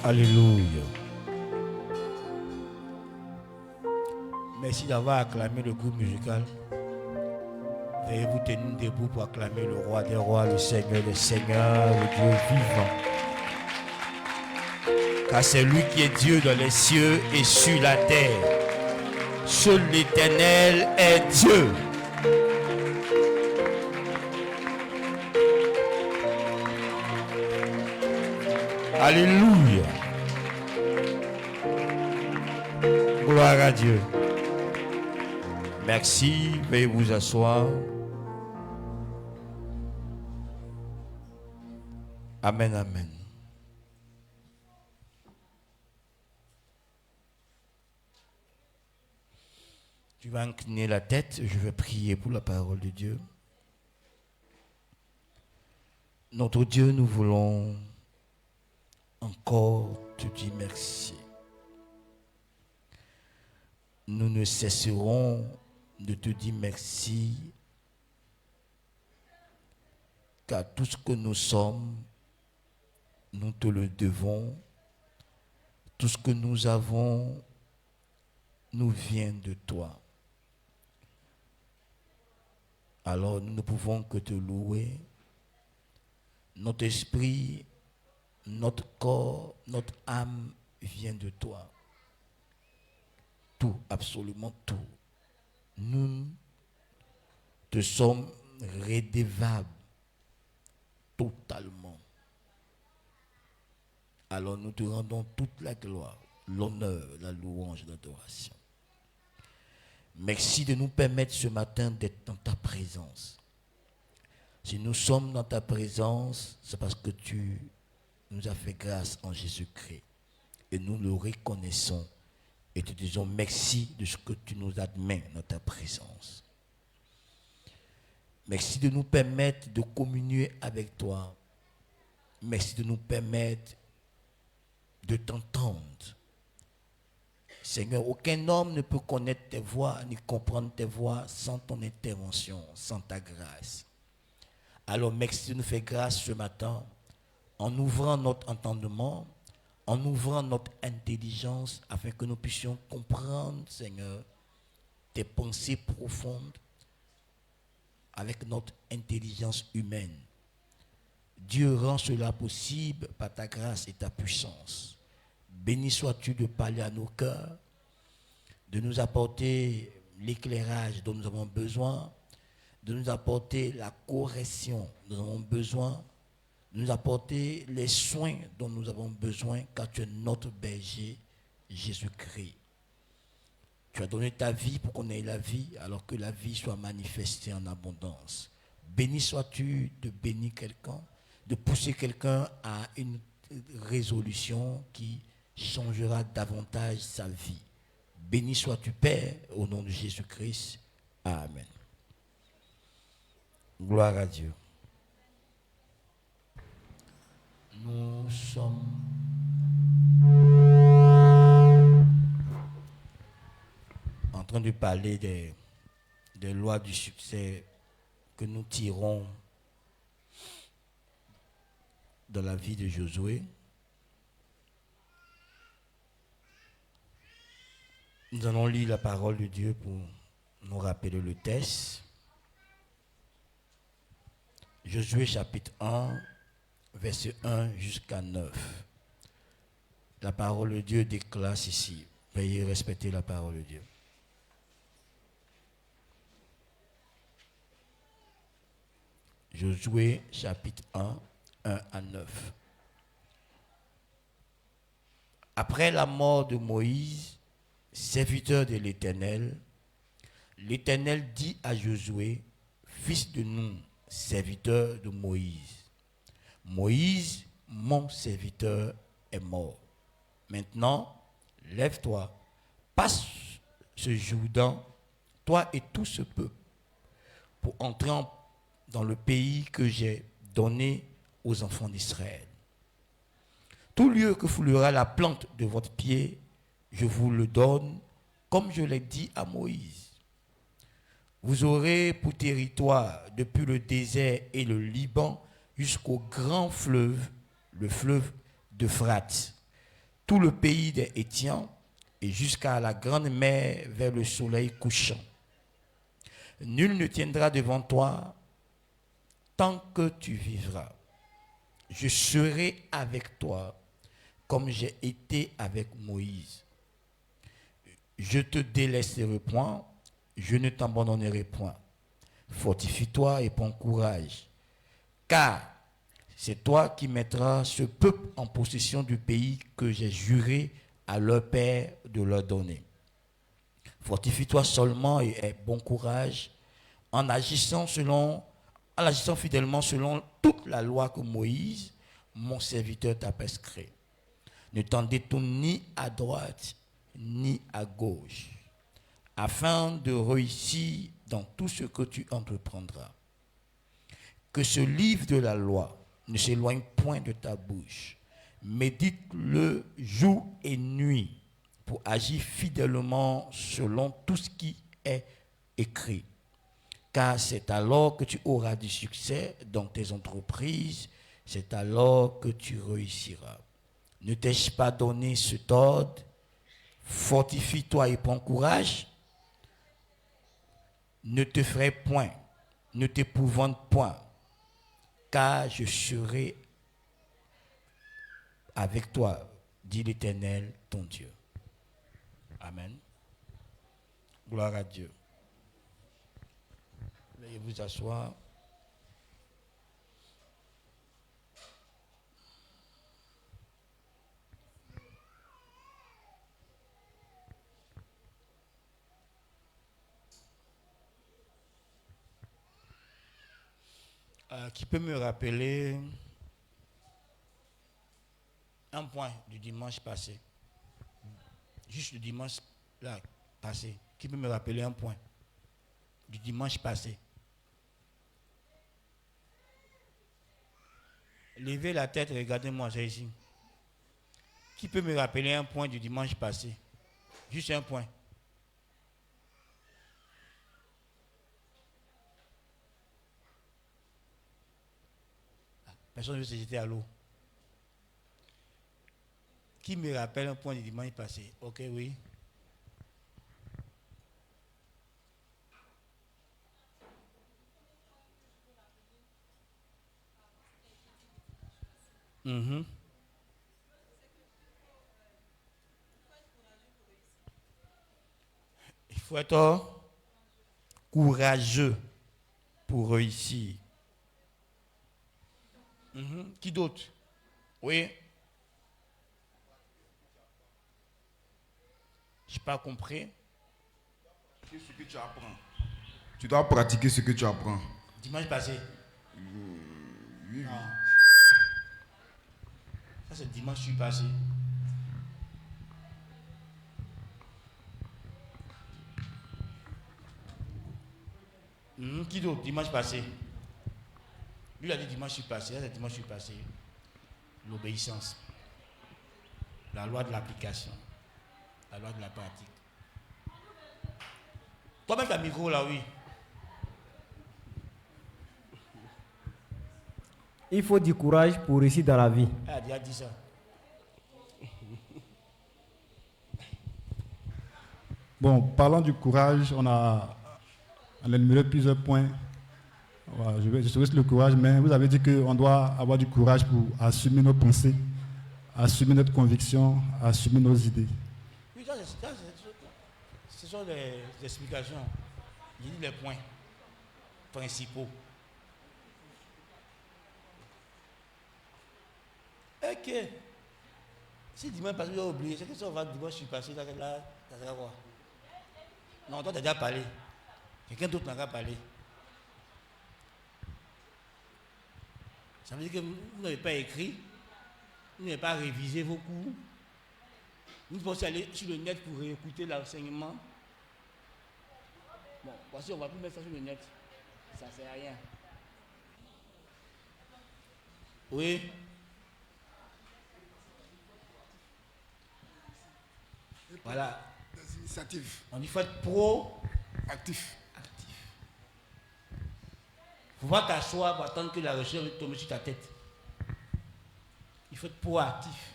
Alléluia. Merci d'avoir acclamé le groupe musical. Veuillez vous tenir debout pour acclamer le roi des rois, le Seigneur des seigneurs, le Dieu vivant. Car c'est lui qui est Dieu dans les cieux et sur la terre. Seul l'Éternel est Dieu. Alléluia. Gloire à Dieu. Merci. Veuillez vous asseoir. Amen, amen. Tu vas incliner la tête. Je vais prier pour la parole de Dieu. Notre Dieu, nous voulons encore te dire merci. Nous ne cesserons de te dire merci, car tout ce que nous sommes, nous te le devons. Tout ce que nous avons nous vient de toi. Alors nous ne pouvons que te louer. Notre esprit, notre corps, notre âme vient de toi. Tout, absolument tout. Nous te sommes redevables totalement. Alors nous te rendons toute la gloire, l'honneur, la louange, l'adoration. Merci de nous permettre ce matin d'être dans ta présence. Si nous sommes dans ta présence, c'est parce que tu nous as fait grâce en Jésus-Christ. Et nous le reconnaissons. Et te disons merci de ce que tu nous admets dans ta présence. Merci de nous permettre de communier avec toi. Merci de nous permettre de t'entendre. Seigneur, aucun homme ne peut connaître tes voix ni comprendre tes voix sans ton intervention, sans ta grâce. Alors merci de nous faire grâce ce matin en ouvrant notre entendement, en ouvrant notre intelligence afin que nous puissions comprendre, Seigneur, tes pensées profondes avec notre intelligence humaine. Dieu rend cela possible par ta grâce et ta puissance. Béni sois-tu de parler à nos cœurs, de nous apporter l'éclairage dont nous avons besoin, de nous apporter la correction dont nous avons besoin, de nous apporter les soins dont nous avons besoin, car tu es notre berger, Jésus-Christ. Tu as donné ta vie pour qu'on ait la vie, alors que la vie soit manifestée en abondance. Béni sois-tu de bénir quelqu'un, de pousser quelqu'un à une résolution qui changera davantage sa vie. Béni sois-tu, Père, au nom de Jésus-Christ. Amen. Gloire à Dieu. Nous sommes en train de parler des lois du succès que nous tirons dans la vie de Josué. Nous allons lire la parole de Dieu pour nous rappeler le texte. Josué chapitre 1, verset 1 jusqu'à 9. La parole de Dieu déclare ici. Veuillez respecter la parole de Dieu. Josué chapitre 1, 1 à 9. Après la mort de Moïse, serviteur de l'Éternel, l'Éternel dit à Josué, fils de Nun, serviteur de Moïse, Moïse, mon serviteur, est mort. Maintenant, lève-toi, passe ce Jourdain, toi et tout ce peuple, pour entrer dans le pays que j'ai donné aux enfants d'Israël. Tout lieu que foulera la plante de votre pied, je vous le donne, comme je l'ai dit à Moïse. Vous aurez pour territoire depuis le désert et le Liban jusqu'au grand fleuve, le fleuve d'Euphrate. tout le pays des Hétiens et jusqu'à la grande mer vers le soleil couchant. Nul ne tiendra devant toi tant que tu vivras. Je serai avec toi comme j'ai été avec Moïse. Je te délaisserai point, je ne t'abandonnerai point. Fortifie-toi et prends courage, car c'est toi qui mettras ce peuple en possession du pays que j'ai juré à leur père de leur donner. Fortifie-toi seulement et aie bon courage en agissant fidèlement selon toute la loi que Moïse, mon serviteur, t'a prescrit. Ne t'en détourne ni à droite ni à gauche, afin de réussir dans tout ce que tu entreprendras. Que ce livre de la loi ne s'éloigne point de ta bouche. Médite-le jour et nuit pour agir fidèlement selon tout ce qui est écrit. Car c'est alors que tu auras du succès dans tes entreprises, c'est alors que tu réussiras. Ne t'ai-je pas donné cet ordre? Fortifie-toi et prends courage. Ne te ferai point, ne t'épouvante point, car je serai avec toi, dit l'Éternel, ton Dieu. Amen. Gloire à Dieu. Veuillez vous asseoir. Qui peut me rappeler un point du dimanche passé? Juste le dimanche là, passé. Qui peut me rappeler un point du dimanche passé? Levez la tête, regardez-moi, c'est ici. Qui peut me rappeler un point du dimanche passé? Juste un point. Personne ne veut se jeter à l'eau. Qui me rappelle un point du dimanche passé? Ok, oui. Il faut être courageux pour réussir. Qui d'autre? Oui. Je n'ai pas compris. Ce que tu apprends. Tu dois pratiquer ce que tu apprends. Dimanche passé. Oui. Ça c'est dimanche je suis passé. Qui d'autre? Dimanche passé. Lui il a dit dimanche je suis passé. Ça c'est dimanche je suis passé. L'obéissance. La loi de l'application. La loi de la pratique. Toi-même, tu as micro là, oui. Il faut du courage pour réussir dans la vie. Elle a déjà dit ça. Bon, parlant du courage, on a énuméré plusieurs points. Voilà, je souhaite le courage, mais vous avez dit qu'on doit avoir du courage pour assumer nos pensées, assumer notre conviction, assumer nos idées. Oui, ce sont les explications. Il dit les points principaux. Ok. Si dimanche passé, tu as oublié, c'est que si on va dimanche, je suis passé là, ça sera quoi? Non, toi, tu as déjà parlé. Quelqu'un d'autre n'a pas parlé. Ça veut dire que vous n'avez pas écrit, vous n'avez pas révisé vos cours. Vous pensez aller sur le net pour réécouter l'enseignement. Bon, voici, on ne va plus mettre ça sur le net. Ça ne sert à rien. Oui. Voilà. Des initiatives. On dit faut être pro-actif. Il ne faut pas t'asseoir pour attendre que la recherche tombe sur ta tête. Il faut être proactif.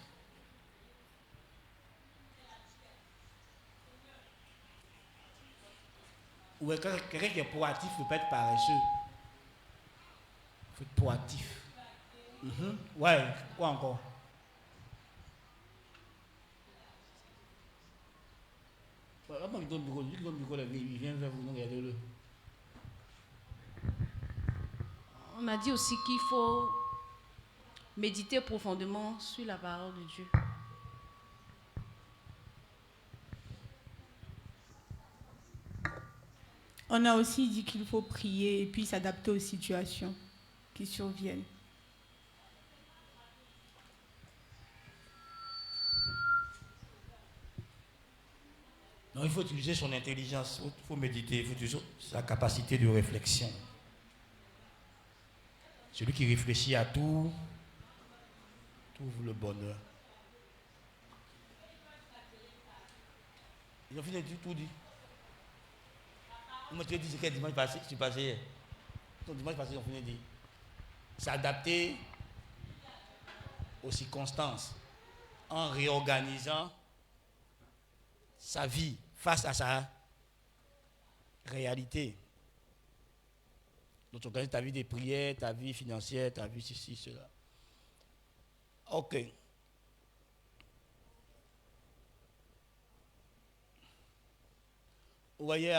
Ou quelqu'un qui est proactif ne peut pas être paresseux. Il faut être proactif. Ouais, quoi encore? Il vient vers vous, regardez-le. On a dit aussi qu'il faut méditer profondément sur la parole de Dieu. On a aussi dit qu'il faut prier et puis s'adapter aux situations qui surviennent. Non, il faut utiliser son intelligence, il faut méditer, il faut utiliser sa capacité de réflexion. Celui qui réfléchit à tout trouve le bonheur. Ils ont fini de tout dit. Moi, tu as dit que dimanche passé, je suis passé hier. Donc, dimanche passé, ils ont fini de dire. S'adapter aux circonstances en réorganisant sa vie face à sa réalité. Donc, tu organises ta vie de prière, ta vie financière, ta vie ceci, cela. Ok. Vous voyez,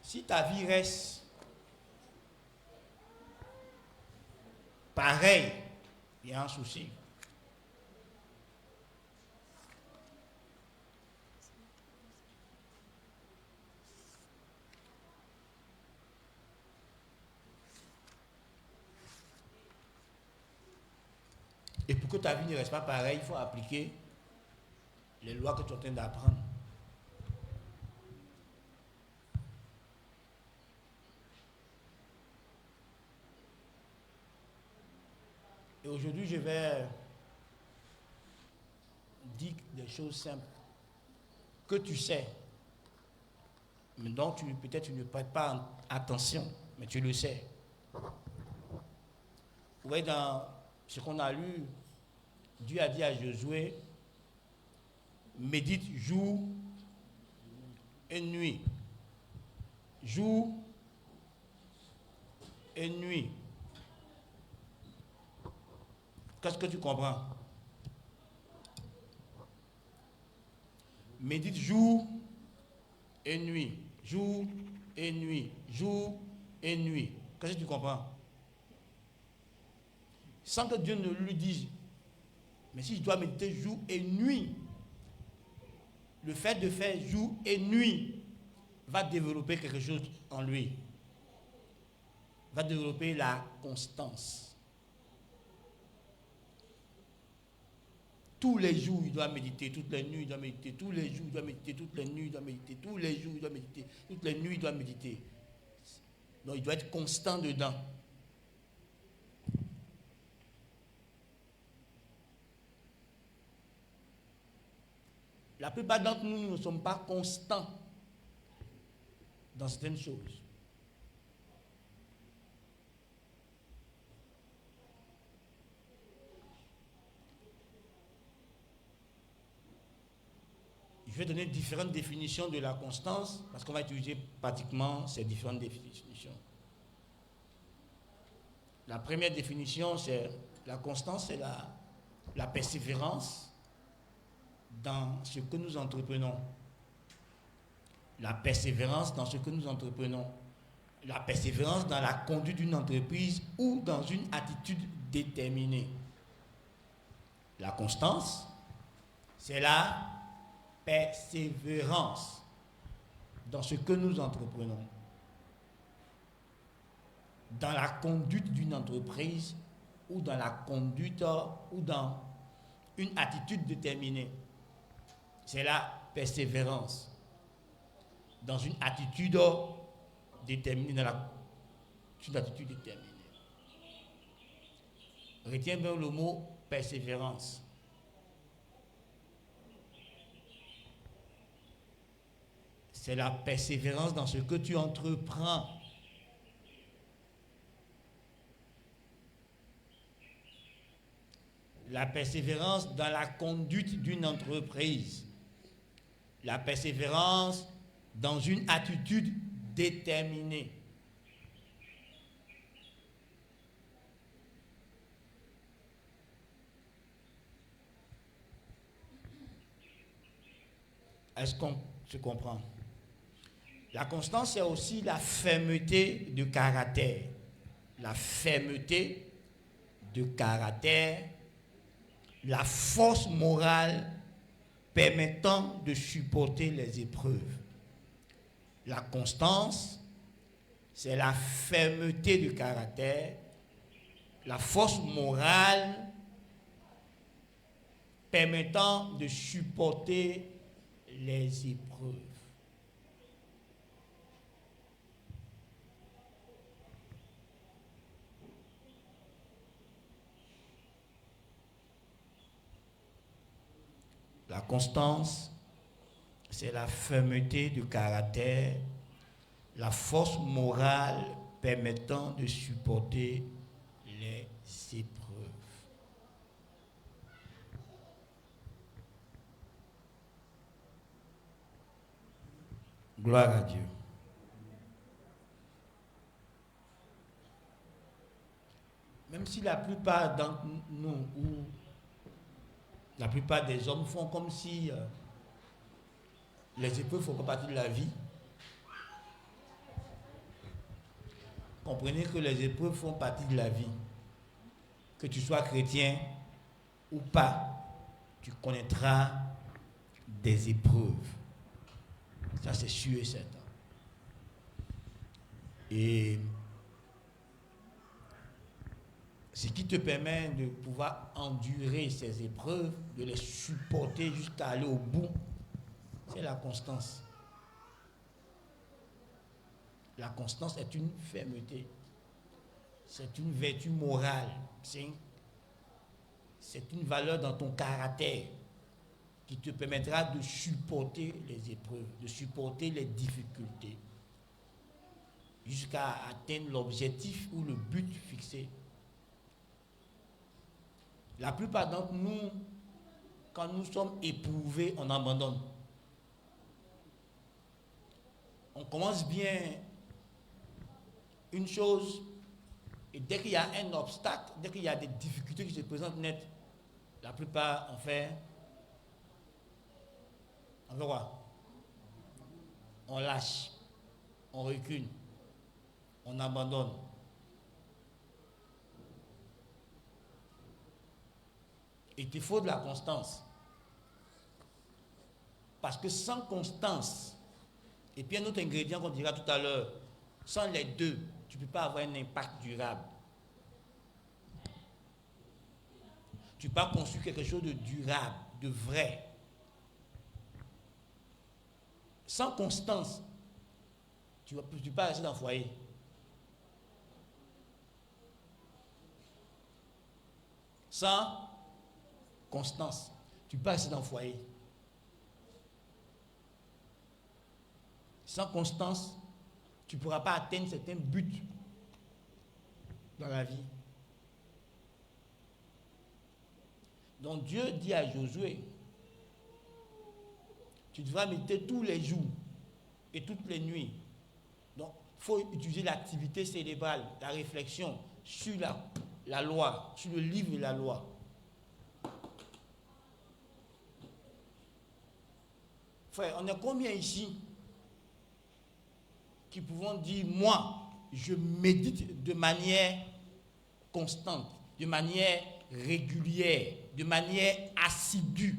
si ta vie reste pareil, il y a un souci. Et pour que ta vie ne reste pas pareille, il faut appliquer les lois que tu es en train d'apprendre. Et aujourd'hui, je vais dire des choses simples que tu sais, mais dont peut-être tu ne prêtes pas attention, mais tu le sais. Vous voyez, dans ce qu'on a lu, Dieu a dit à Josué, médite jour et nuit. Jour et nuit. Qu'est-ce que tu comprends? Médite jour et nuit. Jour et nuit. Jour et nuit. Qu'est-ce que tu comprends? Sans que Dieu ne lui dise. Mais si je dois méditer jour et nuit, le fait de faire jour et nuit va développer quelque chose en lui. Va développer la constance. Tous les jours, il doit méditer, toutes les nuits, il doit méditer, tous les jours, il doit méditer, toutes les nuits, il doit méditer, tous les jours, il doit méditer, toutes les nuits, il doit méditer. Donc, il doit être constant dedans. La plupart d'entre nous ne sommes pas constants dans certaines choses. Je vais donner différentes définitions de la constance parce qu'on va utiliser pratiquement ces différentes définitions. La première définition, c'est la constance, c'est la persévérance dans ce que nous entreprenons. La persévérance dans ce que nous entreprenons. La persévérance dans la conduite d'une entreprise ou dans une attitude déterminée. La constance, c'est la persévérance dans ce que nous entreprenons. Dans la conduite d'une entreprise ou dans la conduite ou dans une attitude déterminée. C'est la persévérance dans une attitude déterminée, une attitude déterminée. Retiens bien le mot persévérance. C'est la persévérance dans ce que tu entreprends. La persévérance dans la conduite d'une entreprise. La persévérance dans une attitude déterminée. Est-ce qu'on se comprend? La constance, c'est aussi la fermeté de caractère. La fermeté de caractère, la force morale permettant de supporter les épreuves. La constance, c'est la fermeté de caractère, la force morale permettant de supporter les épreuves. La constance, c'est la fermeté du caractère, la force morale permettant de supporter les épreuves. Gloire à Dieu. Même si la plupart d'entre nous, ou la plupart des hommes font comme si les épreuves font partie de la vie. Comprenez que les épreuves font partie de la vie. Que tu sois chrétien ou pas, tu connaîtras des épreuves. Ça, c'est sûr et certain. Et ce qui te permet de pouvoir endurer ces épreuves, de les supporter jusqu'à aller au bout, c'est la constance. La constance est une fermeté. C'est une vertu morale. C'est une valeur dans ton caractère qui te permettra de supporter les épreuves, de supporter les difficultés, jusqu'à atteindre l'objectif ou le but fixé. La plupart d'entre nous, quand nous sommes éprouvés, on abandonne. On commence bien une chose, et dès qu'il y a un obstacle, dès qu'il y a des difficultés qui se présentent net, la plupart on fait quoi? On lâche, on recule, on abandonne. Il te faut de la constance. Parce que sans constance, et puis un autre ingrédient qu'on dira tout à l'heure, sans les deux, tu ne peux pas avoir un impact durable. Tu ne peux pas construire quelque chose de durable, de vrai. Sans constance, tu ne peux pas rester dans le foyer. Sans constance, tu ne peux pas rester dans le foyer. Sans constance, tu ne pourras pas atteindre certains buts dans la vie. Donc Dieu dit à Josué, tu devras méditer tous les jours et toutes les nuits. Donc il faut utiliser l'activité cérébrale, la réflexion sur la loi, sur le livre de la loi. Frère, on est combien ici qui pouvons dire, moi, je médite de manière constante, de manière régulière, de manière assidue,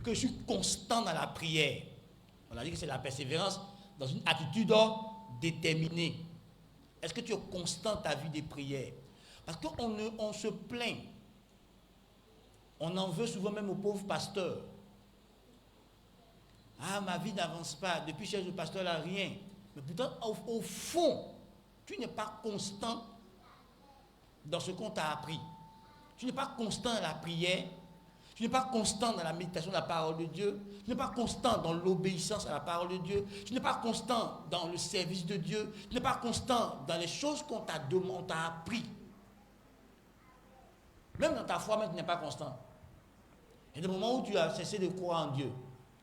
que je suis constant dans la prière. On a dit que c'est la persévérance dans une attitude déterminée. Est-ce que tu es constant dans ta vie de prière? Parce qu'on se plaint. On en veut souvent même aux pauvres pasteurs. Ah, ma vie n'avance pas. Depuis que je suis le pasteur, là, rien. Mais pourtant, au fond, tu n'es pas constant dans ce qu'on t'a appris. Tu n'es pas constant dans la prière. Tu n'es pas constant dans la méditation de la parole de Dieu. Tu n'es pas constant dans l'obéissance à la parole de Dieu. Tu n'es pas constant dans le service de Dieu. Tu n'es pas constant dans les choses qu'on t'a appris. Même dans ta foi, même tu n'es pas constant. Il y a des moments où tu as cessé de croire en Dieu.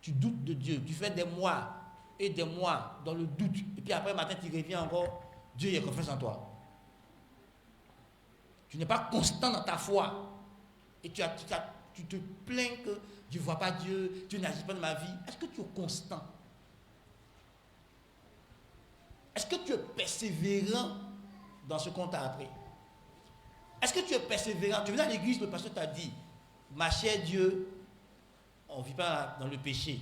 Tu doutes de Dieu. Tu fais des mois et des mois dans le doute. Et puis après, le matin, tu reviens encore. Dieu il a confiance en toi. Tu n'es pas constant dans ta foi. Et tu te plains que je ne vois pas Dieu, Dieu n'agit pas dans ma vie. Est-ce que tu es constant? Est-ce que tu es persévérant dans ce qu'on t'a appris? Est-ce que tu es persévérant? Tu viens à l'église, le pasteur t'a dit, ma chère Dieu, on ne vit pas dans le péché.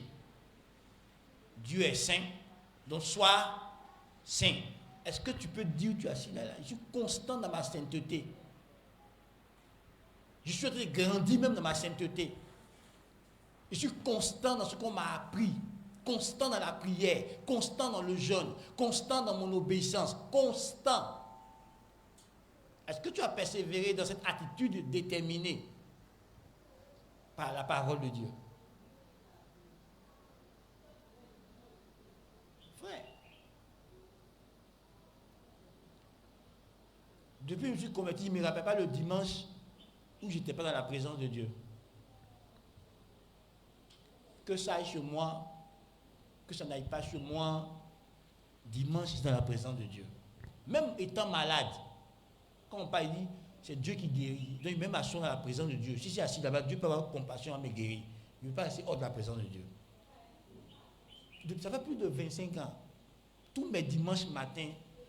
Dieu est saint, donc sois saint. Est-ce que tu peux dire, tu as assis là, je suis constant dans ma sainteté. Je suis en train de grandir même dans ma sainteté. Je suis constant dans ce qu'on m'a appris. Constant dans la prière, constant dans le jeûne, constant dans mon obéissance, constant. Est-ce que tu as persévéré dans cette attitude déterminée par la parole de Dieu? Frère, depuis que je me suis converti, je ne me rappelle pas le dimanche où je n'étais pas dans la présence de Dieu. Que ça aille chez moi, que ça n'aille pas chez moi, dimanche, je suis dans la présence de Dieu. Même étant malade, quand on parle, il dit, c'est Dieu qui guérit. Donc, même assis dans la présence de Dieu. Si c'est assis là-bas, Dieu peut avoir compassion à me guérir. Il ne veut pas rester hors de la présence de Dieu. Ça fait plus de 25 ans. Tous mes dimanches matin,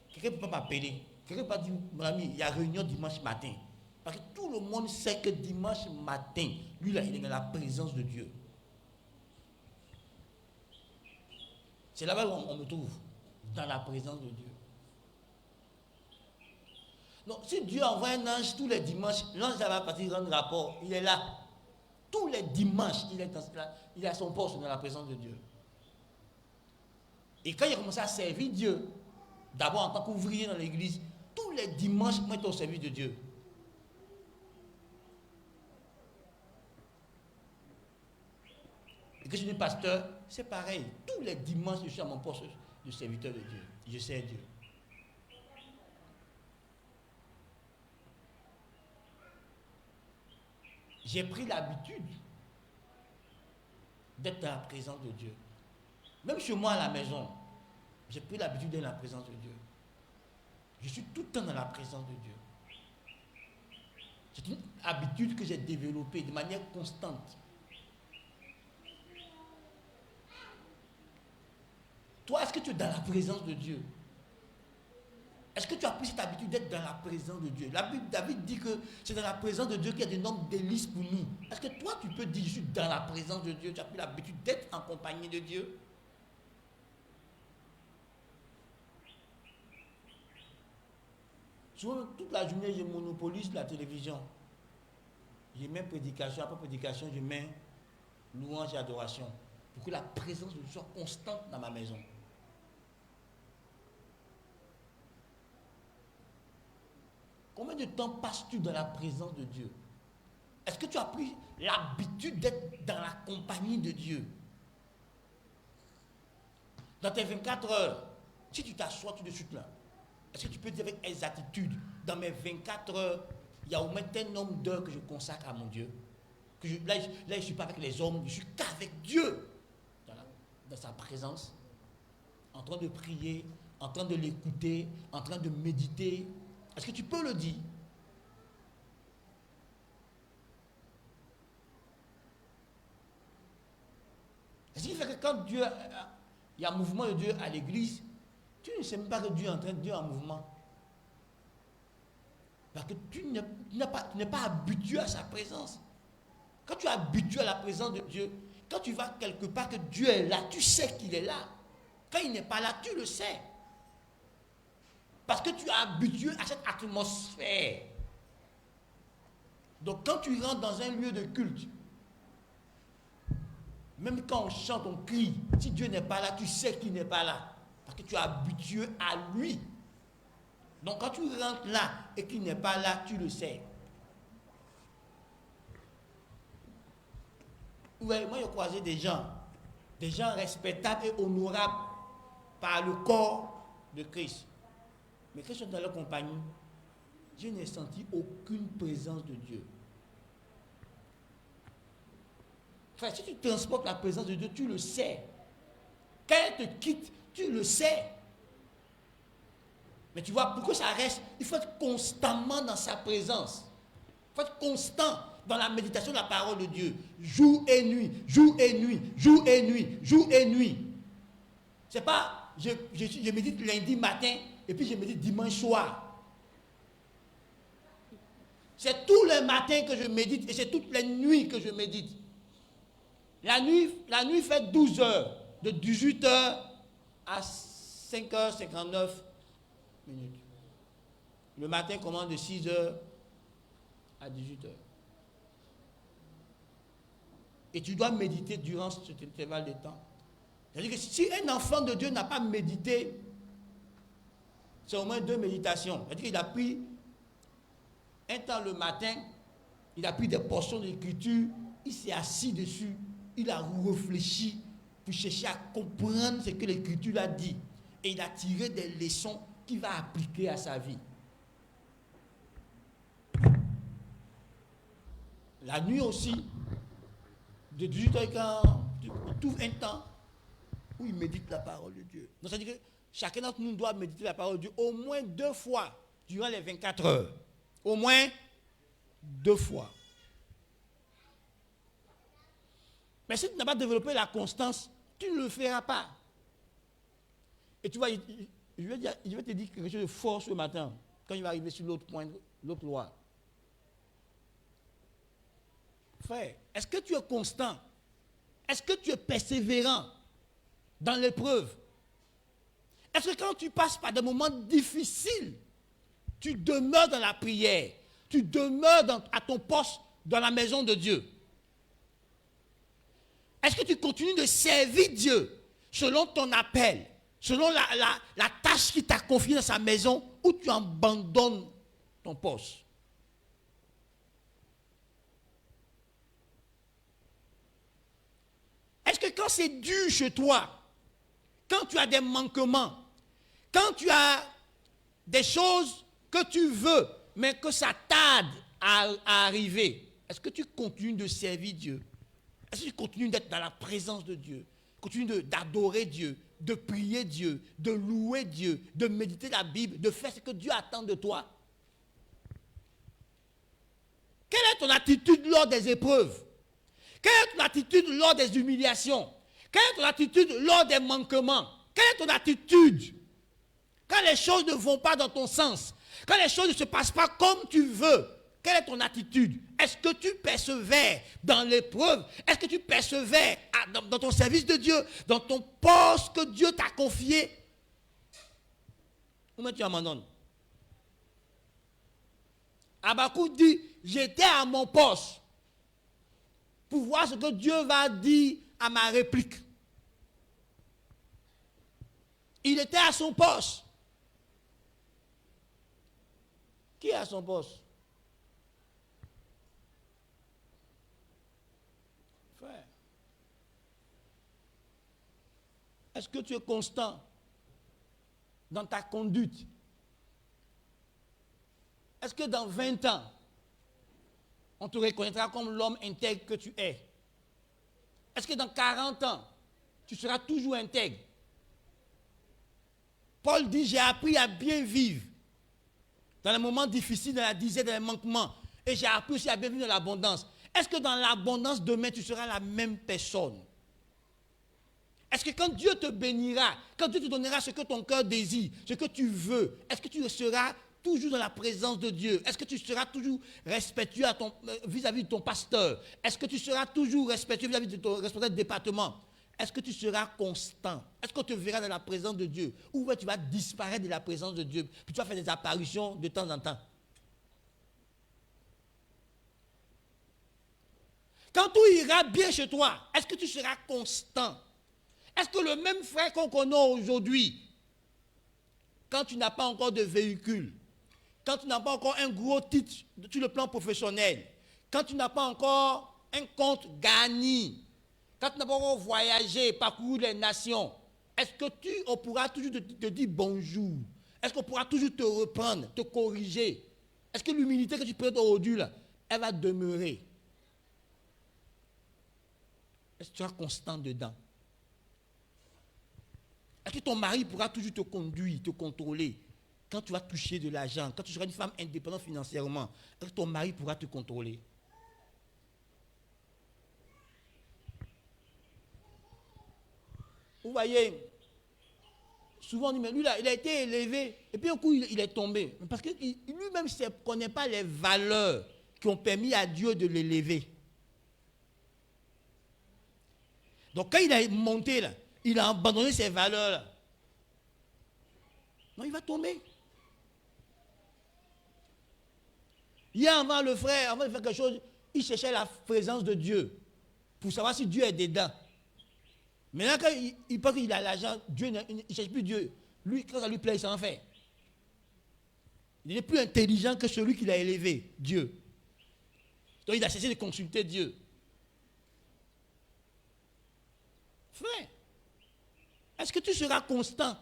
quelqu'un ne peut pas m'appeler. Quelqu'un ne peut pas dire, mon ami, il y a réunion dimanche matin. Parce que tout le monde sait que dimanche matin, lui, là, il est dans la présence de Dieu. C'est là-bas où on me trouve, dans la présence de Dieu. Donc, si Dieu envoie un ange tous les dimanches, l'ange va partir rendre rapport, il est là. Tous les dimanches, il est à son poste dans la présence de Dieu. Et quand il a commencé à servir Dieu, d'abord en tant qu'ouvrier dans l'église, tous les dimanches, moi, j'étais au service de Dieu. Et que je suis pasteur, c'est pareil. Tous les dimanches, je suis à mon poste de serviteur de Dieu. Je sers Dieu. J'ai pris l'habitude d'être dans la présence de Dieu. Même chez moi à la maison, j'ai pris l'habitude d'être dans la présence de Dieu. Je suis tout le temps dans la présence de Dieu. C'est une habitude que j'ai développée de manière constante. Toi, est-ce que tu es dans la présence de Dieu? Est-ce que tu as pris cette habitude d'être dans la présence de Dieu? La Bible, David dit que c'est dans la présence de Dieu qu'il y a des nombres délices pour nous. Est-ce que toi, tu peux dire, je suis dans la présence de Dieu? Tu as pris l'habitude d'être en compagnie de Dieu? Souvent, toute la journée, je monopolise la télévision. Je mets prédication, après prédication, je mets louange et adoration. Pour que la présence de Dieu soit constante dans ma maison. Combien de temps passes-tu dans la présence de Dieu? Est-ce que tu as pris l'habitude d'être dans la compagnie de Dieu? Dans tes 24 heures, si tu t'assois tout de suite là, est-ce que tu peux dire avec exactitude, dans mes 24 heures, il y a au moins tel nombre d'heures que je consacre à mon Dieu? Là, je ne suis pas avec les hommes, je suis qu'avec Dieu. Dans sa présence, en train de prier, en train de l'écouter, en train de méditer. Est-ce que tu peux le dire? Ce qui fait que quand Dieu, il y a un mouvement de Dieu à l'église, tu ne sais même pas que Dieu est en train de Dieu en mouvement. Parce que tu n'es pas habitué à sa présence. Quand tu es habitué à la présence de Dieu, quand tu vas quelque part que Dieu est là, tu sais qu'il est là. Quand il n'est pas là, tu le sais. Parce que tu es habitué à cette atmosphère. Donc quand tu rentres dans un lieu de culte, même quand on chante, on crie, si Dieu n'est pas là, tu sais qu'il n'est pas là. Parce que tu es habitué à lui. Donc quand tu rentres là et qu'il n'est pas là, tu le sais. Ouais, moi, j'ai croisé des gens respectables et honorables par le corps de Christ. Mais quand je suis dans leur compagnie, je n'ai senti aucune présence de Dieu. Frère, si tu transportes la présence de Dieu, tu le sais. Quand elle te quitte, tu le sais. Mais tu vois, pour que ça reste, il faut être constamment dans sa présence. Il faut être constant dans la méditation de la parole de Dieu. Jour et nuit, jour et nuit, jour et nuit, jour et nuit. C'est pas, je médite lundi matin et puis je médite dimanche soir. C'est tous les matins que je médite et c'est toutes les nuits que je médite. La nuit fait 12 heures, de 18 heures à 5h59 minutes. Le matin commence de 6 heures à 18 heures. Et tu dois méditer durant cet intervalle de temps. C'est-à-dire que si un enfant de Dieu n'a pas médité, c'est au moins 2 méditations. C'est-à-dire qu'il a pris un temps le matin, il a pris des portions d'écriture, il s'est assis dessus, il a réfléchi pour chercher à comprendre ce que l'écriture a dit. Et il a tiré des leçons qu'il va appliquer à sa vie. La nuit aussi, de 18h, il trouve un temps où il médite la parole de Dieu. Donc ça veut dire que chacun d'entre nous doit méditer la parole de Dieu au moins 2 fois durant les 24 heures. Au moins 2 fois. Mais si tu n'as pas développé la constance, tu ne le feras pas. Et tu vois, je vais te dire quelque chose de fort ce matin, quand il va arriver sur l'autre point, l'autre loi. Frère, est-ce que tu es constant? Est-ce que tu es persévérant dans l'épreuve? Est-ce que quand tu passes par des moments difficiles, tu demeures dans la prière, tu demeures à ton poste dans la maison de Dieu? Est-ce que tu continues de servir Dieu selon ton appel, selon la tâche qu'il t'a confiée dans sa maison, ou tu abandonnes ton poste? Est-ce que quand c'est dur chez toi, quand tu as des manquements, quand tu as des choses que tu veux, mais que ça tarde à arriver, est-ce que tu continues de servir Dieu? Est-ce que tu continues d'être dans la présence de Dieu? Continue d'adorer Dieu, de prier Dieu, de louer Dieu, de méditer la Bible, de faire ce que Dieu attend de toi? Quelle est ton attitude lors des épreuves? Quelle est ton attitude lors des humiliations? Quelle est ton attitude lors des manquements? Quelle est ton attitude quand les choses ne vont pas dans ton sens? Quand les choses ne se passent pas comme tu veux? Quelle est ton attitude? Est-ce que tu persévères dans l'épreuve? Est-ce que tu persévères dans ton service de Dieu, dans ton poste que Dieu t'a confié? Ou bien tu abandonnes? Habakkuk dit, j'étais à mon poste pour voir ce que Dieu va dire à ma réplique. Il était à son poste. Qui est à son poste? Frère. Est-ce que tu es constant dans ta conduite? Est-ce que dans 20 ans, on te reconnaîtra comme l'homme intègre que tu es? Est-ce que dans 40 ans, tu seras toujours intègre? Paul dit, j'ai appris à bien vivre dans les moments difficiles, dans la disette, dans les manquements. Et j'ai appris aussi à bien vivre dans l'abondance. Est-ce que dans l'abondance demain, tu seras la même personne? Est-ce que quand Dieu te bénira, quand Dieu te donnera ce que ton cœur désire, ce que tu veux, est-ce que tu seras toujours dans la présence de Dieu? Est-ce que tu seras toujours respectueux vis-à-vis de ton pasteur? Est-ce que tu seras toujours respectueux vis-à-vis de ton responsable de département? Est-ce que tu seras constant? Est-ce qu'on te verra dans la présence de Dieu? Ou tu vas disparaître de la présence de Dieu, puis tu vas faire des apparitions de temps en temps? Quand tout ira bien chez toi, est-ce que tu seras constant? Est-ce que le même frère qu'on connaît aujourd'hui, quand tu n'as pas encore de véhicule, quand tu n'as pas encore un gros titre sur le plan professionnel, quand tu n'as pas encore un compte gagné, quand tu n'as pas encore voyagé, parcouru les nations, est-ce que on pourra toujours te dire bonjour? Est-ce qu'on pourra toujours te reprendre, te corriger? Est-ce que l'humilité que tu prêtes aujourd'hui, là, elle va demeurer? Est-ce que tu seras constant dedans? Est-ce que ton mari pourra toujours te conduire, te contrôler? Quand tu vas toucher de l'argent, quand tu seras une femme indépendante financièrement, est-ce que ton mari pourra te contrôler? Vous voyez, souvent on dit, mais lui là, il a été élevé, et puis un coup il est tombé. Parce que lui-même ne connaît pas les valeurs qui ont permis à Dieu de l'élever. Donc quand il a monté là, il a abandonné ses valeurs là. Non, il va tomber. Hier, avant de faire quelque chose, il cherchait la présence de Dieu pour savoir si Dieu est dedans. Maintenant, quand il pense qu'il a l'argent, Dieu il ne cherche plus Dieu. Lui, quand ça lui plaît, il s'en fait. Il est plus intelligent que celui qui l'a élevé, Dieu. Donc il a cessé de consulter Dieu. Frère, est-ce que tu seras constant?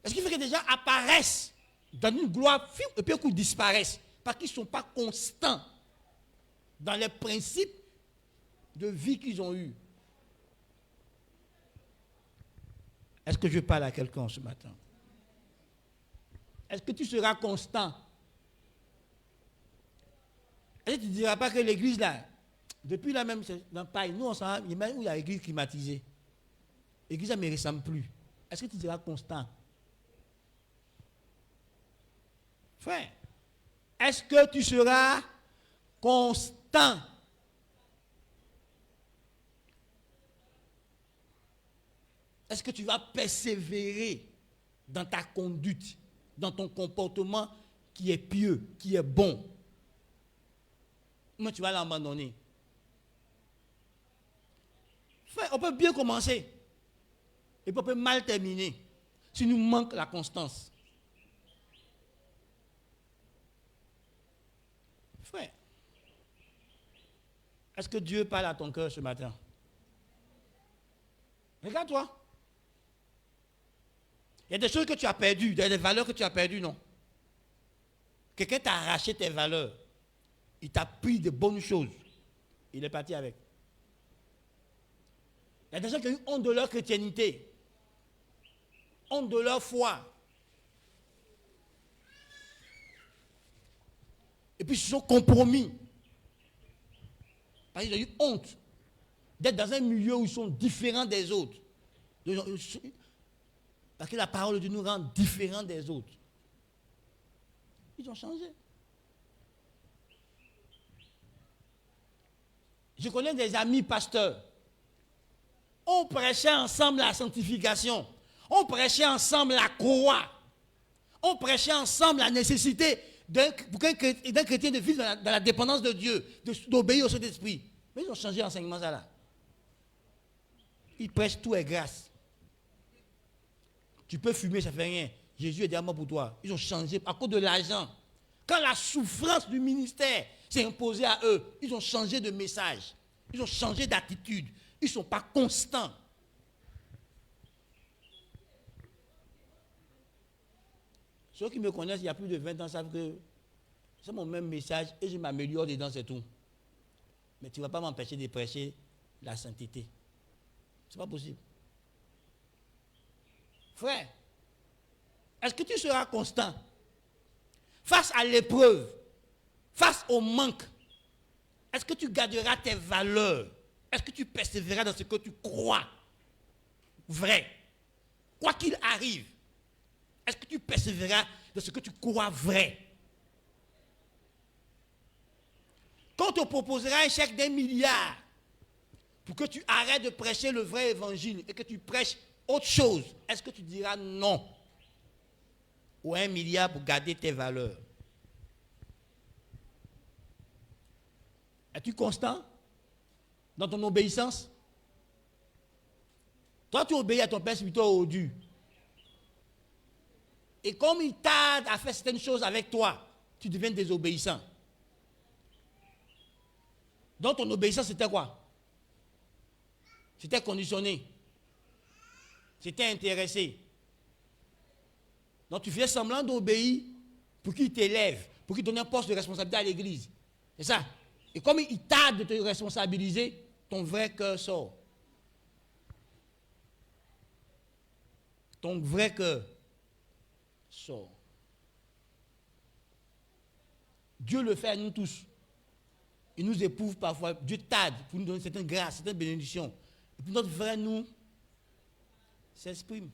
Est-ce qu'il faut que des gens apparaissent dans une gloire et puis un coup disparaissent parce qu'ils ne sont pas constants dans les principes de vie qu'ils ont eus? Est-ce que je parle à quelqu'un ce matin? Est-ce que tu seras constant? Est-ce que tu ne diras pas que l'église là, depuis la même dans Paris, nous on s'en va, il y a même où il y a l'église climatisée. L'église ne me ressemble plus. Est-ce que tu seras constant? Frère, est-ce que tu seras constant? Est-ce que tu vas persévérer dans ta conduite, dans ton comportement qui est pieux, qui est bon? Moi, tu vas l'abandonner. Frère, on peut bien commencer et on peut mal terminer si nous manque la constance. Frère, est-ce que Dieu parle à ton cœur ce matin? Regarde-toi. Il y a des choses que tu as perdues, il y a des valeurs que tu as perdues, non? Quelqu'un t'a arraché tes valeurs. Il t'a pris de bonnes choses. Il est parti avec. Il y a des gens qui ont eu honte de leur chrétienté, honte de leur foi. Et puis ils se sont compromis. Parce qu'ils ont eu honte d'être dans un milieu où ils sont différents des autres. Parce que la parole de Dieu nous rend différents des autres. Ils ont changé. Je connais des amis pasteurs. On prêchait ensemble la sanctification. On prêchait ensemble la croix. On prêchait ensemble la nécessité d'un chrétien de vivre dans la dépendance de Dieu, d'obéir au Saint-Esprit. Mais ils ont changé l'enseignement ça là. Ils prêchent tout est grâce. Tu peux fumer, ça ne fait rien. Jésus est derrière moi pour toi. Ils ont changé à cause de l'argent. Quand la souffrance du ministère s'est imposée à eux, ils ont changé de message. Ils ont changé d'attitude. Ils ne sont pas constants. Ceux qui me connaissent il y a plus de 20 ans savent que c'est mon même message et je m'améliore dedans, c'est tout. Mais tu ne vas pas m'empêcher de prêcher la sainteté. Ce n'est pas possible. Frère, est-ce que tu seras constant face à l'épreuve, face au manque? Est-ce que tu garderas tes valeurs? Est-ce que tu persévéreras dans ce que tu crois vrai? Quoi qu'il arrive, est-ce que tu persévéreras dans ce que tu crois vrai? Quand on te proposera un chèque d'1 milliard pour que tu arrêtes de prêcher le vrai évangile et que tu prêches autre chose, est-ce que tu diras non? Ou 1 milliard pour garder tes valeurs? Es-tu constant dans ton obéissance? Toi, tu obéis à ton père spirituel au dû. Et comme il tarde à faire certaines choses avec toi, tu deviens désobéissant. Donc ton obéissance, c'était quoi? C'était conditionné. C'était intéressé. Donc tu fais semblant d'obéir pour qu'il t'élève, pour qu'il donne un poste de responsabilité à l'église. C'est ça? Et comme il tarde de te responsabiliser, ton vrai cœur sort. Ton vrai cœur sort. Dieu le fait à nous tous. Il nous éprouve parfois. Dieu tarde pour nous donner certaines grâces, certaines bénédictions. Et puis notre vrai nous s'exprime.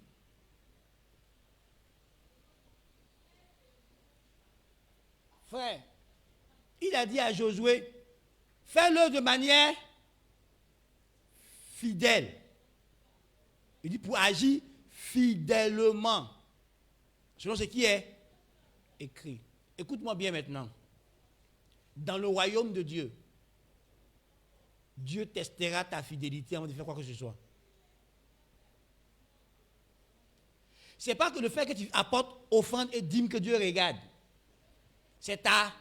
Frère, il a dit à Josué, fais-le de manière fidèle. Il dit pour agir fidèlement, selon ce qui est écrit. Écoute-moi bien maintenant. Dans le royaume de Dieu, Dieu testera ta fidélité avant de faire quoi que ce soit. Ce n'est pas que le fait que tu apportes offrande et dîme que Dieu regarde. C'est ta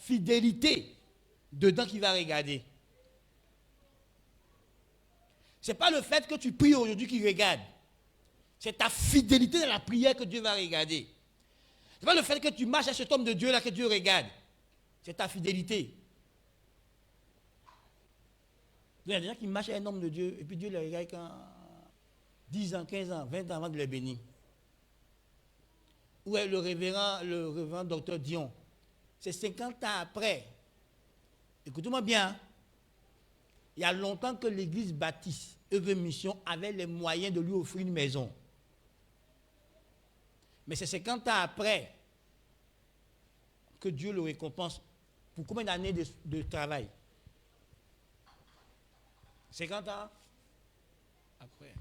fidélité dedans qu'il va regarder. Ce n'est pas le fait que tu pries aujourd'hui qu'il regarde. C'est ta fidélité dans la prière que Dieu va regarder. Ce n'est pas le fait que tu marches à cet homme de Dieu là que Dieu regarde. C'est ta fidélité. Il y a des gens qui marchent à un homme de Dieu et puis Dieu les regarde quand 10 ans, 15 ans, 20 ans avant de les bénir. Où est le révérend docteur Dion? C'est 50 ans après. Écoutez-moi bien. Il y a longtemps que l'église baptiste œuvre mission avait les moyens de lui offrir une maison. Mais c'est 50 ans après que Dieu le récompense pour combien d'années de travail? 50 ans après.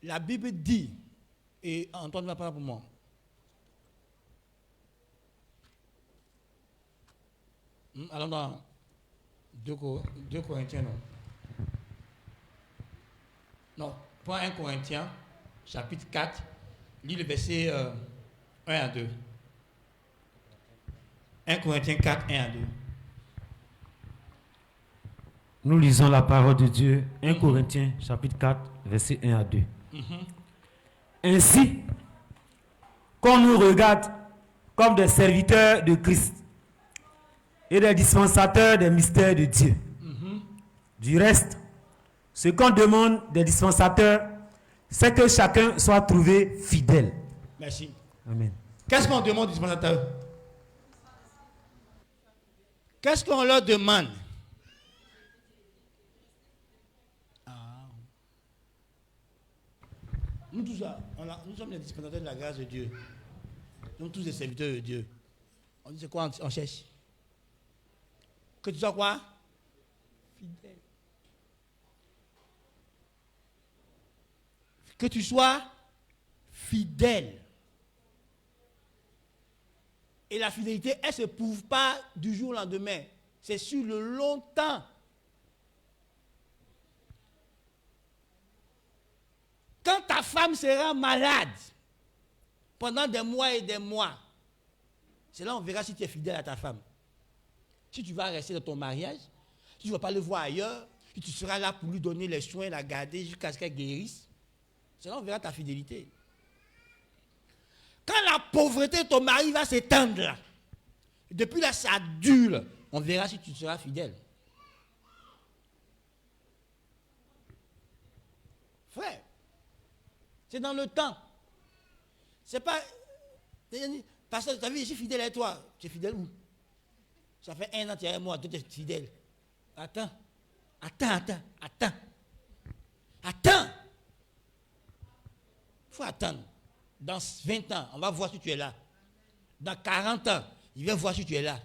La Bible dit, et Antoine va parler pour moi. Allons dans 2 Corinthiens, non. Non, prends 1 Corinthiens, chapitre 4, lis le verset 1 à 2. 1 Corinthiens 4, 1 à 2. Nous lisons la parole de Dieu, 1 Corinthiens, chapitre 4, verset 1 à 2. Ainsi, qu'on nous regarde comme des serviteurs de Christ et des dispensateurs des mystères de Dieu. Du reste, ce qu'on demande des dispensateurs, c'est que chacun soit trouvé fidèle. Merci. Amen. Qu'est-ce qu'on demande aux dispensateurs? Qu'est-ce qu'on leur demande? Nous tous, nous sommes les dispensateurs de la grâce de Dieu. Nous sommes tous des serviteurs de Dieu. On dit c'est quoi on cherche? Que tu sois quoi? Fidèle. Que tu sois fidèle. Et la fidélité, elle ne se prouve pas du jour au lendemain. C'est sur le long temps. Quand ta femme sera malade, pendant des mois et des mois, c'est là on verra si tu es fidèle à ta femme. Si tu vas rester dans ton mariage, si tu ne vas pas le voir ailleurs, si tu seras là pour lui donner les soins, la garder jusqu'à ce qu'elle guérisse, c'est là on verra ta fidélité. Quand la pauvreté de ton mari va s'étendre là, depuis là ça dure, on verra si tu seras fidèle. Frère, c'est dans le temps. C'est pas... Parce que tu as vu, je suis fidèle à toi. Tu es fidèle où? Ça fait 1 an, tu es avec moi, tu es fidèle. Attends. Il faut attendre. Dans 20 ans, on va voir si tu es là. Dans 40 ans, il va voir si tu es là.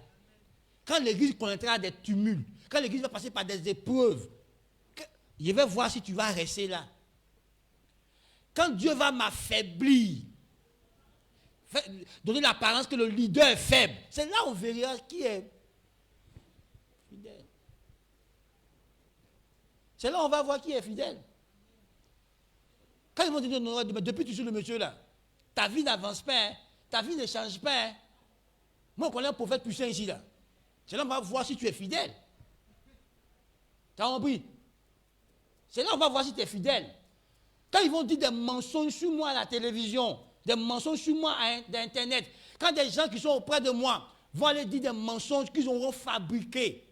Quand l'église connaîtra des tumultes, quand l'église va passer par des épreuves, il va voir si tu vas rester là. Quand Dieu va m'affaiblir, donner l'apparence que le leader est faible, c'est là où on verra qui est fidèle. C'est là où on va voir qui est fidèle. Quand ils vont dire, non, depuis tu suis le monsieur là, ta vie n'avance pas, hein, ta vie ne change pas. Hein. Moi, on connaît un prophète puissant ici là. C'est là où on va voir si tu es fidèle. Tu as compris? C'est là où on va voir si tu es fidèle. Quand ils vont dire des mensonges sur moi à la télévision, des mensonges sur moi à Internet, quand des gens qui sont auprès de moi vont aller dire des mensonges qu'ils auront fabriqués,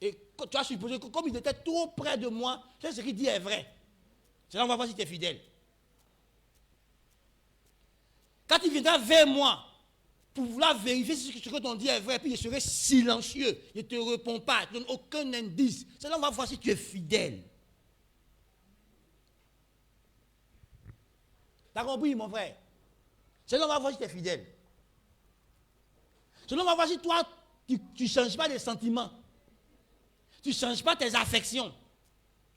et tu as supposé que comme ils étaient trop près de moi, c'est ce qu'il dit est vrai. C'est là on va voir si tu es fidèle. Quand il viendra vers moi, pour vouloir vérifier si ce que ton dit est vrai, puis je serai silencieux, je ne te réponds pas, je ne donne aucun indice. C'est là on va voir si tu es fidèle. T'as compris, mon frère? C'est là on va voir si tu es fidèle. C'est là on va voir si toi, tu ne changes pas de sentiments. Tu ne changes pas tes affections.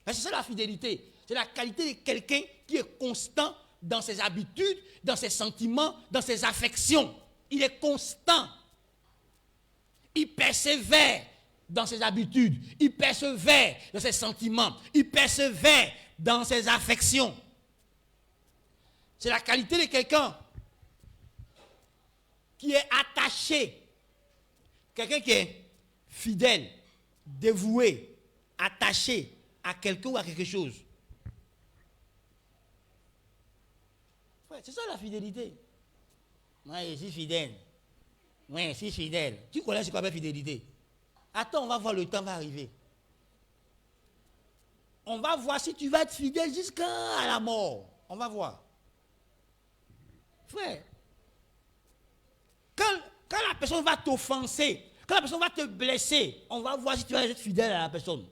Parce que c'est ça la fidélité. C'est la qualité de quelqu'un qui est constant dans ses habitudes, dans ses sentiments, dans ses affections. Il est constant. Il persévère dans ses habitudes. Il persévère dans ses sentiments. Il persévère dans ses affections. C'est la qualité de quelqu'un qui est attaché. Quelqu'un qui est fidèle, dévoué, attaché à quelqu'un ou à quelque chose. Ouais, c'est ça la fidélité. Moi, je suis fidèle. Oui, je suis fidèle. Tu connais ce qu'on appelle fidélité? Attends, on va voir, le temps va arriver. On va voir si tu vas être fidèle jusqu'à la mort. On va voir. Frère, quand la personne va t'offenser, quand la personne va te blesser, on va voir si tu vas être fidèle à la personne.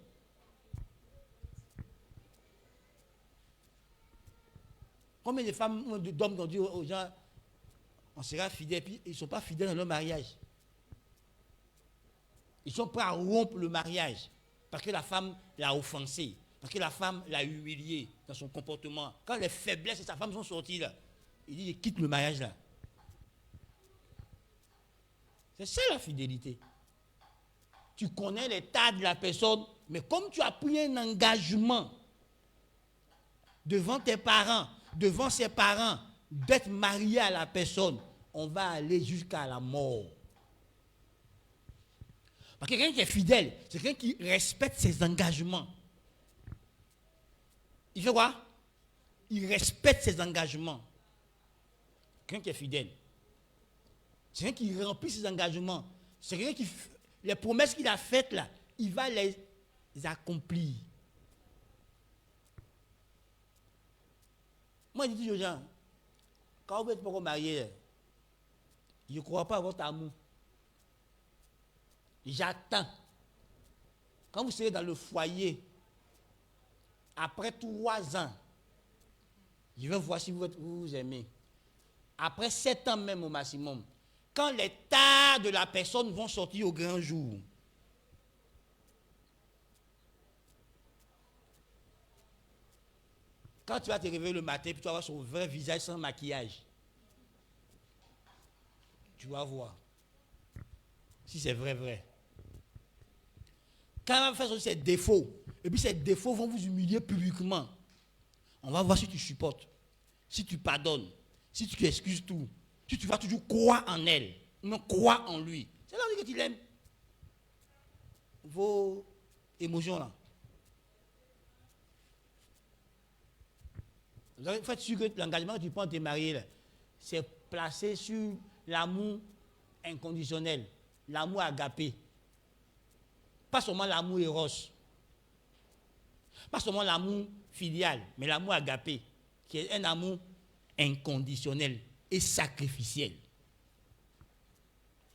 Combien de femmes ou d'hommes ont dit aux gens, on sera fidèle, puis ils ne sont pas fidèles dans leur mariage. Ils sont prêts à rompre le mariage parce que la femme l'a offensé, parce que la femme l'a humilié dans son comportement. Quand les faiblesses de sa femme sont sorties là, il dit, je quitte le mariage là. C'est ça la fidélité. Tu connais l'état de la personne, mais comme tu as pris un engagement devant tes parents, devant ses parents, d'être marié à la personne, on va aller jusqu'à la mort. Parce que quelqu'un qui est fidèle, c'est quelqu'un qui respecte ses engagements. Il fait quoi? Il respecte ses engagements. Quelqu'un qui est fidèle. C'est quelqu'un qui remplit ses engagements. C'est quelqu'un qui, les promesses qu'il a faites là, il va les accomplir. Moi, je dis aux gens, quand vous êtes pas marié, je ne crois pas à votre amour. J'attends. Quand vous serez dans le foyer, après 3 ans, je vais voir si vous vous aimez. Après 7 ans même au maximum, quand les tares de la personne vont sortir au grand jour, quand tu vas te réveiller le matin, puis tu vas voir son vrai visage sans maquillage, tu vas voir si c'est vrai. Quand on va faire ses défauts, et puis ces défauts vont vous humilier publiquement, on va voir si tu supportes, si tu pardonnes, si tu excuses tout, si tu vas toujours croire en elle, non croire en lui. C'est là que tu l'aimes. Vos émotions là. Vous avez fait sûr que l'engagement que tu prends de te marier, c'est placé sur l'amour inconditionnel, l'amour agapé. Pas seulement l'amour éros, pas seulement l'amour filial, mais l'amour agapé, qui est un amour inconditionnel et sacrificiel.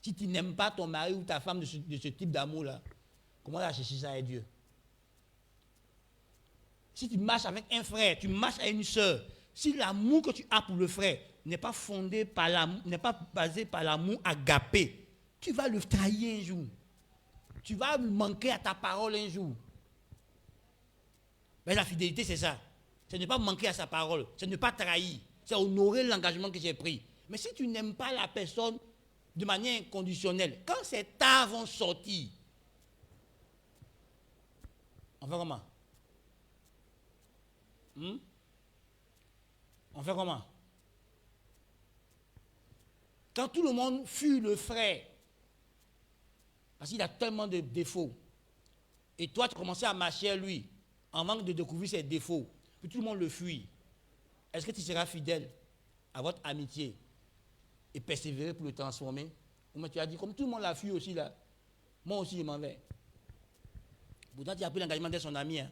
Si tu n'aimes pas ton mari ou ta femme de ce type d'amour-là, comment la chercher ça avec Dieu? Si tu marches avec un frère, tu marches avec une soeur, si l'amour que tu as pour le frère n'est pas fondé par l'amour, n'est pas basé par l'amour agapé, tu vas le trahir un jour. Tu vas manquer à ta parole un jour. Mais la fidélité, c'est ça. C'est ne pas manquer à sa parole, c'est ne pas trahir, c'est honorer l'engagement que j'ai pris. Mais si tu n'aimes pas la personne de manière inconditionnelle, quand ces tares vont sortir, on fait comment? On fait comment? Quand tout le monde fuit le frère, parce qu'il a tellement de défauts, et toi tu commençais à marcher à lui, en manque de découvrir ses défauts, puis tout le monde le fuit, est-ce que tu seras fidèle à votre amitié et persévérer pour le transformer? Ou tu as dit, comme tout le monde l'a fui aussi là, moi aussi je m'en vais. Pourtant, tu as pris l'engagement d'être son ami. Hein.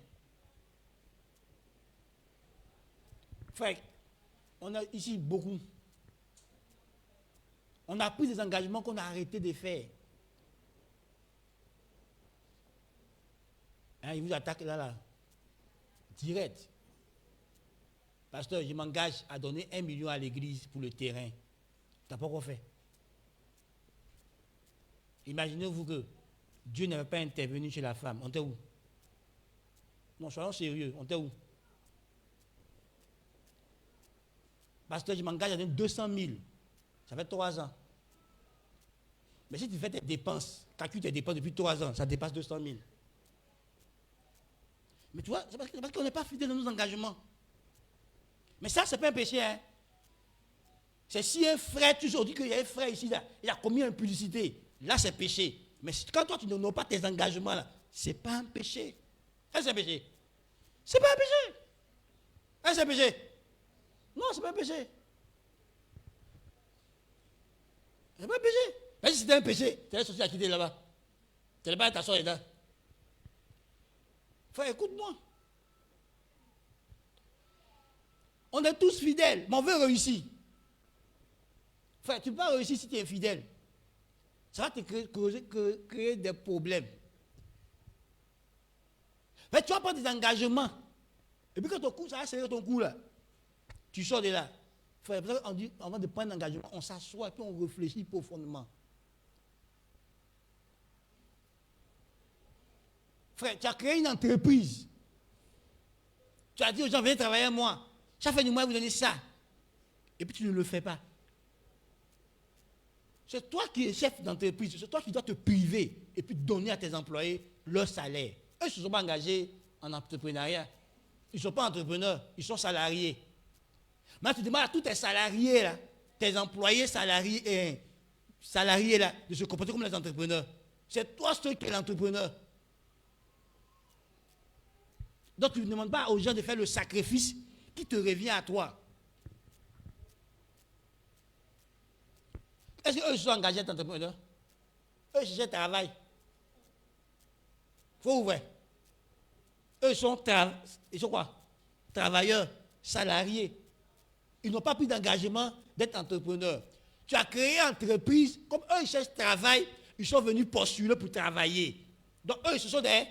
Frère, on a ici beaucoup. On a pris des engagements qu'on a arrêté de faire. Hein, il vous attaque là. Direct. Pasteur, je m'engage à donner 1 million à l'église pour le terrain. Tu n'as pas encore fait. Imaginez-vous que Dieu n'avait pas intervenu chez la femme. On était où? Non, soyons sérieux. On était où? Pasteur, je m'engage à donner 200 000. Ça fait 3 ans. Mais si tu fais tes dépenses, calcule tes dépenses depuis 3 ans, ça dépasse 200 000. Mais tu vois, c'est parce qu'on n'est pas fidèle dans nos engagements. Mais ça, ce n'est pas un péché. Hein? C'est si un frère, tu dis qu'il y a un frère ici, là, il a commis une impudicité. Là, c'est péché. Mais quand toi, tu n'honores pas tes engagements, là, ce n'est pas un péché. Est-ce que c'est un péché? Ce n'est pas un péché. Est-ce que c'est un péché? Non, ce n'est pas un péché. Ce n'est pas un péché. Mais si c'était un péché, tu allais sortir à quitter là-bas. Tu n'allais pas t'asseoir là-dedans. Frère, écoute-moi. On est tous fidèles, mais on veut réussir. Frère, tu ne peux pas réussir si tu es infidèle. Ça va te créer des problèmes. Mais tu vas prendre des engagements. Et puis quand ton cou, ça va serrer ton cou là. Tu sors de là. Frère, on dit, avant de prendre un engagement, on s'assoit et puis on réfléchit profondément. Frère, tu as créé une entreprise. Tu as dit aux gens, venez travailler à moi. Chaque fin du mois, vous donnez ça. Et puis tu ne le fais pas. C'est toi qui es chef d'entreprise. C'est toi qui dois te priver et puis donner à tes employés leur salaire. Eux, ils ne se sont pas engagés en entrepreneuriat. Ils ne sont pas entrepreneurs, ils sont salariés. Maintenant, tu demandes à tous tes salariés, là, tes employés salariés là, de se comporter comme les entrepreneurs. C'est toi seul qui es l'entrepreneur. Donc, tu ne demandes pas aux gens de faire le sacrifice qui te revient à toi. Est-ce qu'eux sont engagés à être entrepreneurs? Eux cherchent un travail. Faut ouvrir. Eux sont quoi? Travailleurs, salariés. Ils n'ont pas pris d'engagement d'être entrepreneurs. Tu as créé une entreprise, comme eux ils cherchent travail, ils sont venus postuler pour travailler. Donc eux, ce sont des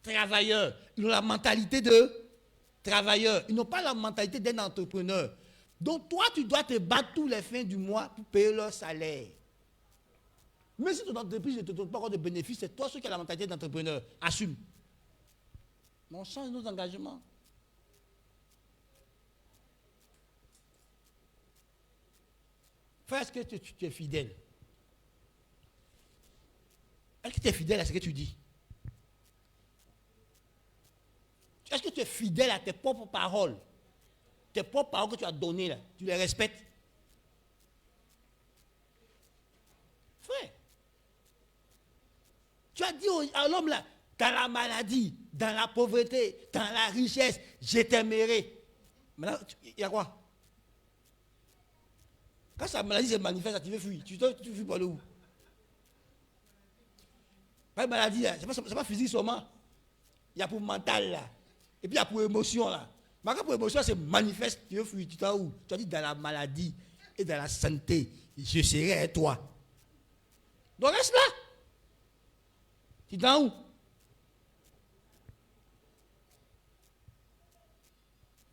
travailleurs. Ils ont la mentalité de travailleurs. Ils n'ont pas la mentalité d'un entrepreneur. Donc toi, tu dois te battre tous les fins du mois pour payer leur salaire. Même si ton entreprise ne te donne pas encore de bénéfices, c'est toi qui as la mentalité d'entrepreneur. Assume. Mais on change nos engagements. Frère, est-ce que tu es fidèle? Est-ce que tu es fidèle à ce que tu dis? Est-ce que tu es fidèle à tes propres paroles? Tes propres paroles que tu as données là, tu les respectes? Frère, tu as dit à l'homme là, dans la maladie, dans la pauvreté, dans la richesse, je t'aimerai. Maintenant, il y a quoi? Quand sa maladie se manifeste, tu veux fuir. Tu fuis par où? Pas une maladie, c'est pas physique seulement. Il y a pour mental là. Et puis il y a pour émotion là. Mais quand pour émotion, c'est manifeste, tu veux fuir. Tu t'en où? Tu as dit dans la maladie et dans la santé, je serai avec toi. Donc reste là. Tu t'en où?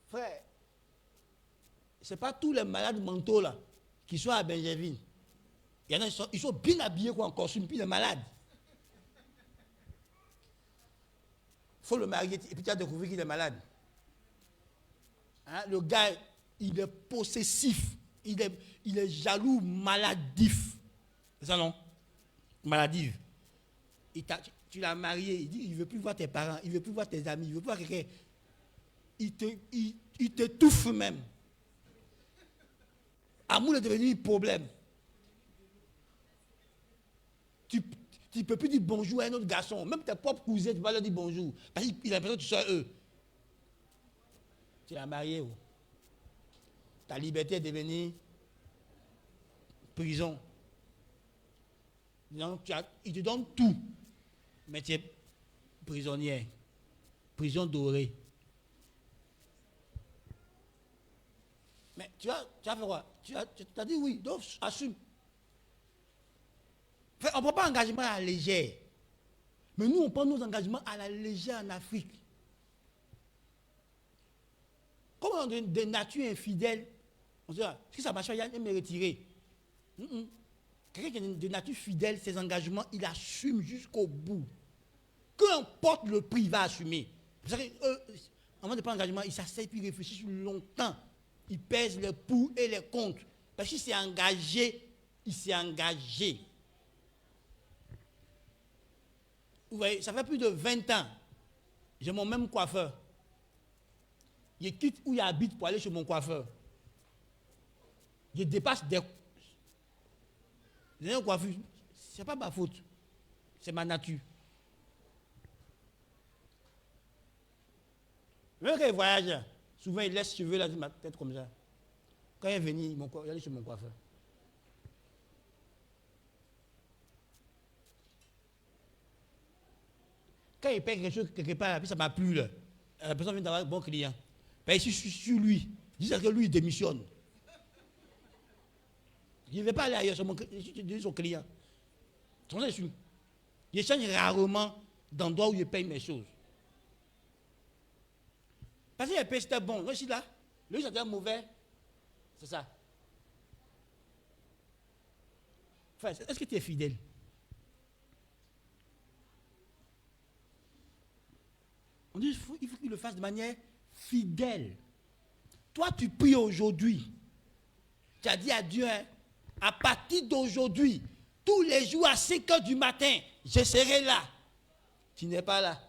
Frère, ce n'est pas tous les malades mentaux là qui sont à Benjerville. Il y en a, ils sont bien habillés quoi, en costume, puis les malades. Il faut le marier, et puis tu as découvert qu'il est malade. Hein? Le gars, il est possessif, il est jaloux, maladif. C'est ça non? Maladif. Tu l'as marié, il dit, il ne veut plus voir tes parents, il ne veut plus voir tes amis, il ne veut plus voir quelqu'un. Il t'étouffe même. Amour est devenu un problème. Tu ne peux plus dire bonjour à un autre garçon. Même tes propres cousins, tu ne peux pas leur dire bonjour. Parce qu'il a l'impression que tu sois eux. Tu l'as marié. Oh. Ta liberté est devenue prison. Donc, il te donne tout. Mais tu es prisonnière. Prison dorée. Mais tu as fait quoi? Tu as dit oui, donc assume. Enfin, on ne prend pas engagement à la légère. Mais nous, on prend nos engagements à la légère en Afrique. Comme on est de nature infidèle, on se dit, si ça marche, il va me retirer. Quelqu'un qui est de nature fidèle, ses engagements, il assume jusqu'au bout. Qu'importe le prix, il va assumer. Vous savez, avant de prendre engagement, il s'assied puis il réfléchit sur longtemps. Il pèse les pour et les contre. Parce qu'il s'est engagé, il s'est engagé. Vous voyez, ça fait plus de 20 ans. J'ai mon même coiffeur. Je quitte où il habite pour aller chez mon coiffeur. Je dépasse des coiffures. Ce n'est pas ma faute. C'est ma nature. Même quand il voyage, souvent il laisse cheveux là, ma tête comme ça. Quand il est venu, il allait chez mon coiffeur. Quand il paye quelque chose quelque part, puis ça ne m'a plu, là, la personne vient d'avoir un bon client. Ben, je suis sur lui. Je dis que lui, il démissionne. Je ne vais pas aller ailleurs, je dis son client. Je change rarement d'endroit où je paye mes choses. Parce que le paye c'était bon. Moi, je suis là. Lui, c'était mauvais. C'est ça. Enfin, est-ce que tu es fidèle? On dit il faut qu'il le fasse de manière fidèle. Toi, tu pries aujourd'hui. Tu as dit à Dieu, hein, à partir d'aujourd'hui, tous les jours à 5 heures du matin, je serai là. Tu n'es pas là.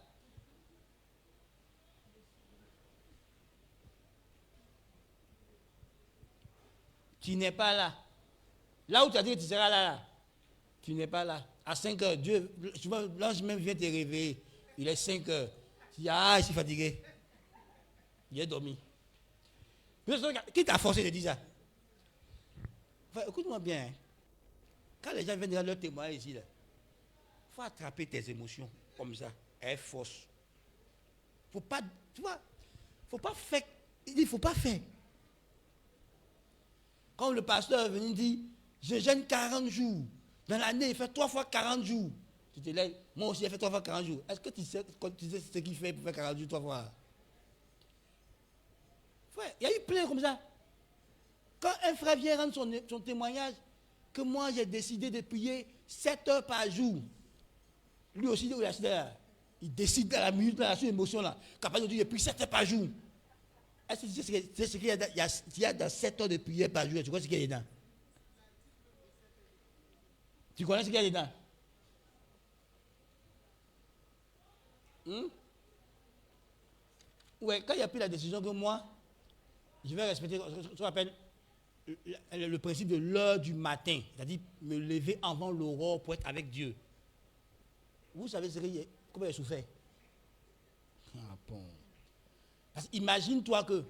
Tu n'es pas là. Là où tu as dit que tu seras là, tu n'es pas là. À 5 heures, Dieu, souvent, l'ange même vient te réveiller. Il est 5 heures. Tu dis, je suis fatigué. Il est dormi. Qui t'a forcé de dire ça? Enfin, écoute-moi bien. Hein. Quand les gens viennent dans leur témoignage ici, il faut attraper tes émotions comme ça, avec force. Faut pas, tu vois, faut pas faire. Il dit, faut pas faire. Quand le pasteur est venu dire, je jeûne 40 jours. Dans l'année, il fait 3 fois 40 jours. Tu te lèves, moi aussi, j'ai fait 3 fois 40 jours. Est-ce que tu sais ce qu'il fait pour faire 40 jours 3 fois? Frère, il y a eu plein comme ça. Quand un frère vient rendre son témoignage, que moi j'ai décidé de prier 7 heures par jour. Lui aussi, il décide à la minute, dans la émotion là. Capable de dire, je prie 7 heures par jour. Est-ce que tu sais ce qu'il y a dans 7 heures de prière par jour? Tu vois ce qu'il y a dedans? Tu connais ce qu'il y a dedans? Ouais, quand il a pris la décision que moi, je vais respecter ce qu'on appelle le principe de l'heure du matin, c'est-à-dire me lever avant l'aurore pour être avec Dieu. Vous savez comment il a souffert? Ah bon. Parce que imagine-toi que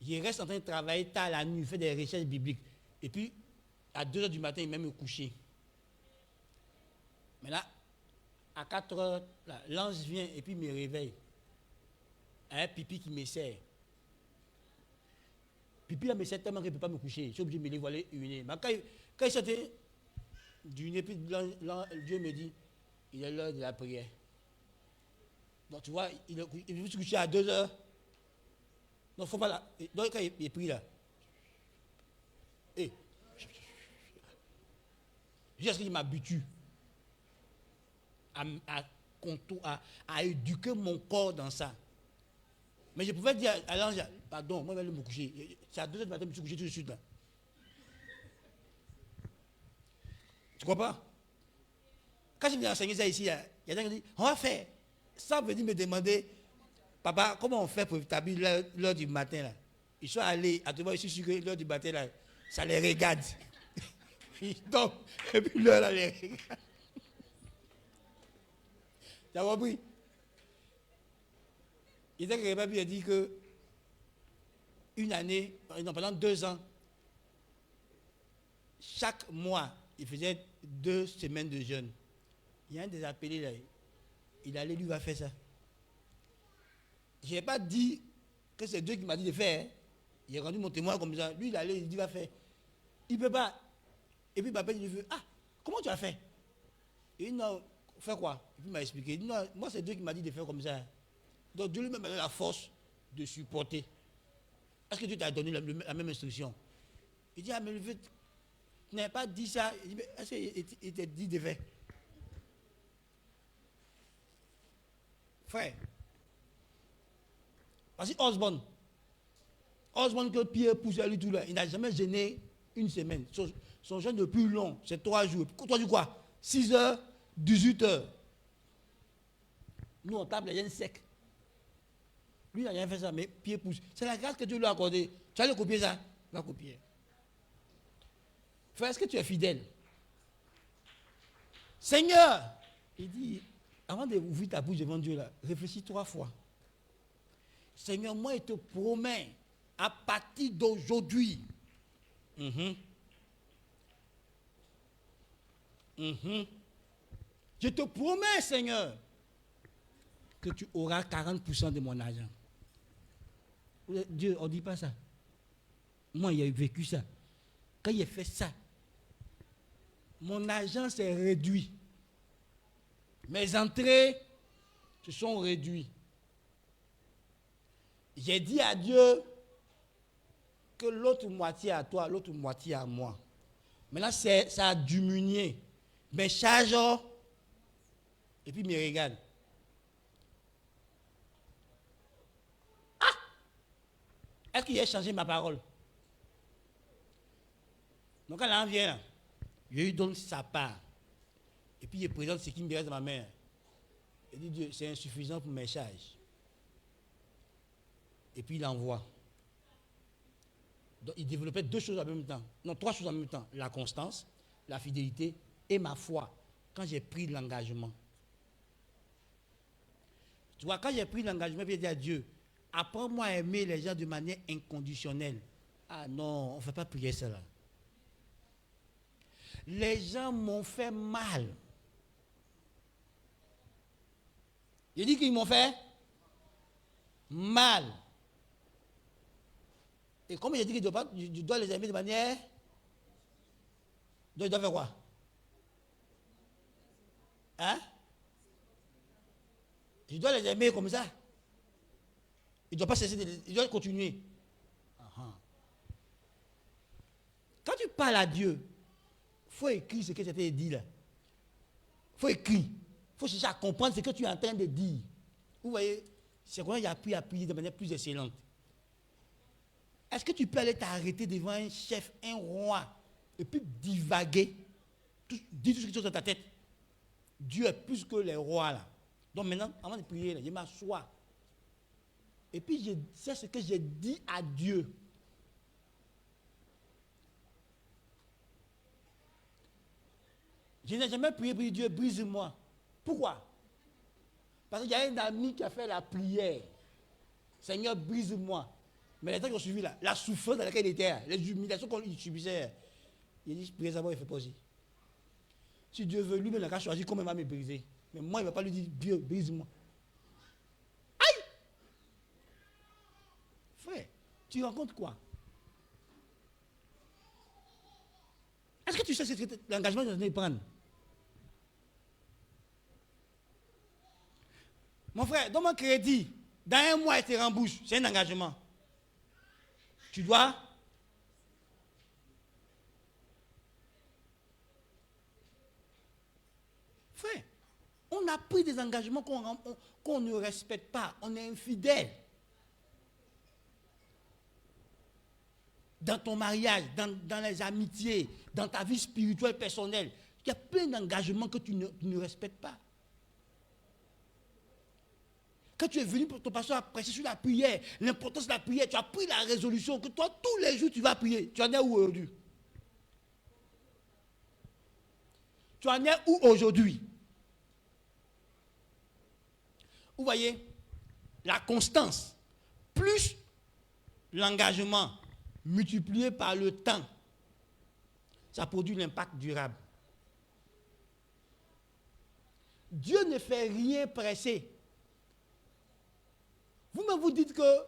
je reste en train de travailler tard la nuit, faire des recherches bibliques, et puis à 2 heures du matin, il m'a me coucher. Mais là, à 4 heures, l'ange vient et puis me réveille. Un pipi qui me sert. Pipi là me sert tellement qu'il ne peut pas me coucher. Je suis obligé de me dévoiler uriner. Mais quand il sortait d'uriner, puis Dieu me dit, il est l'heure de la prière. Donc tu vois, il veut se coucher à 2 heures. Non, il ne faut pas là. Donc quand il est pris là. Jusqu'à ce qu'il m'habitue à éduquer mon corps dans ça. Mais je pouvais dire à l'ange, pardon, moi je vais me coucher. C'est à 2 heures du matin, je me suis couché tout de suite là. Tu crois pas? Quand je viens enseigner ça ici, il y a des gens qui disent, on va faire. Ça veut dire me demander, papa, comment on fait pour établir l'heure du matin là? Ils sont allés, à tout moment, je suis sûr que l'heure du matin là, ça les regarde. Ils tombent, et puis l'heure là les regarde. Tu as compris? Il était quelque part, puis il a dit que une année, non, pendant 2 ans, chaque mois, il faisait 2 semaines de jeûne. Il y a un des appelés là, il allait, lui va faire ça. Je n'ai pas dit que c'est Dieu qui m'a dit de faire. Hein. Il a rendu mon témoin comme ça. Lui, il allait, il dit va faire. Il ne peut pas. Et puis, papa, il dit, ah, comment tu as fait? Il dit, non, fais quoi? Et puis, il m'a expliqué. Il dit, non, moi, c'est Dieu qui m'a dit de faire comme ça. Donc, Dieu lui-même avait la force de supporter. Est-ce que Dieu t'a donné la même instruction? Il dit, ah, mais tu n'as pas dit ça. Il dit, est-ce qu'il t'a dit de faire? Frère, voici Osborne. Osborne que Pierre pousse à lui tout là. Il n'a jamais gêné une semaine. Son jeûne le plus long, c'est 3 jours. 3 jours quoi? 6 heures, 18 heures. Nous, on tape les jeûnes secs. Lui, il n'a rien fait ça, mais Pierre pousse. C'est la grâce que Dieu lui a accordée. Tu vas le copier ça? Va copier. Frère, est-ce que tu es fidèle? Seigneur, il dit, avant d'ouvrir ta bouche devant Dieu, là, réfléchis 3 fois. Seigneur, moi, je te promets, à partir d'aujourd'hui, je te promets, Seigneur, que tu auras 40% de mon argent. Dieu, on ne dit pas ça. Moi, j'ai vécu ça. Quand il a fait ça, mon argent s'est réduit. Mes entrées se sont réduites. J'ai dit à Dieu que l'autre moitié à toi, l'autre moitié à moi. Maintenant, ça a diminué. Mes charges, et puis mes regarde. Ah! Est-ce qu'il a changé ma parole? Donc, quand l'an vient, je lui donne sa part. Et puis, il présente ce qui me reste de ma main. Il dit, Dieu, c'est insuffisant pour mes charges. Et puis, il envoie. Donc, il développait 2 choses en même temps. Non, 3 choses en même temps. La constance, la fidélité et ma foi. Quand j'ai pris l'engagement. Tu vois, quand j'ai pris l'engagement, j'ai dit à Dieu, apprends-moi à aimer les gens de manière inconditionnelle. Ah non, on ne fait pas prier cela. Les gens m'ont fait mal. J'ai dit qu'ils m'ont fait mal. Et comme j'ai dit que je dois les aimer de manière... Donc, je dois faire quoi? Hein? Je dois les aimer comme ça. Il ne doit pas cesser il doit continuer. Quand tu parles à Dieu, il faut écrire ce que c'était dit là. Il faut écrire. Il faut chercher à comprendre ce que tu es en train de dire. Vous voyez, c'est quand il a appris à prier de manière plus excellente. Est-ce que tu peux aller t'arrêter devant un chef, un roi, et puis divaguer, dire tout ce qui est dans ta tête? Dieu est plus que les rois là. Donc maintenant, avant de prier, là, je m'assois. Et puis je sais ce que j'ai dit à Dieu. Je n'ai jamais prié pour Dieu, brise-moi. Pourquoi? Parce qu'il y a un ami qui a fait la prière. Seigneur, brise-moi. Mais les temps qui ont suivi là, la souffrance dans laquelle il était, les humiliations qu'il subissait, il dit, priez d'abord, il ne fait pas aussi. Si Dieu veut, lui-même, il a choisi comment il va me briser. Mais moi, il ne va pas lui dire, Dieu, brise-moi. Aïe! Frère, tu rencontres quoi? Est-ce que tu sais l'engagement que tu dois prendre? Mon frère, donne-moi crédit. Dans 1 mois, il te rembourse. C'est un engagement. Tu dois. Frère, on a pris des engagements qu'on ne respecte pas. On est infidèle. Dans ton mariage, dans les amitiés, dans ta vie spirituelle, personnelle, il y a plein d'engagements que tu ne respectes pas. Quand tu es venu pour ton pasteur à prêcher sur la prière, l'importance de la prière, tu as pris la résolution que toi, tous les jours, tu vas prier. Tu en es où aujourd'hui? Tu en es où aujourd'hui? Vous voyez, la constance, plus l'engagement multiplié par le temps, ça produit l'impact durable. Dieu ne fait rien pressé. Vous-même vous dites que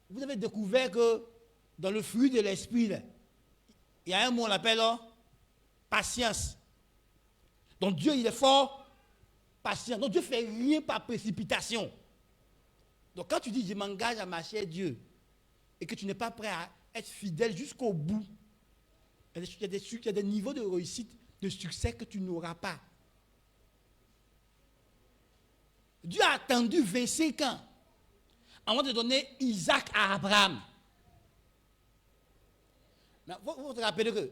vous avez découvert que dans le fruit de l'esprit, il y a un mot, on l'appelle patience. Donc Dieu, il est fort patient. Donc Dieu ne fait rien par précipitation. Donc quand tu dis je m'engage à marcher avec Dieu et que tu n'es pas prêt à être fidèle jusqu'au bout, il y a des niveaux de réussite, de succès que tu n'auras pas. Dieu a attendu 25 ans avant de donner Isaac à Abraham. Mais vous vous rappelez que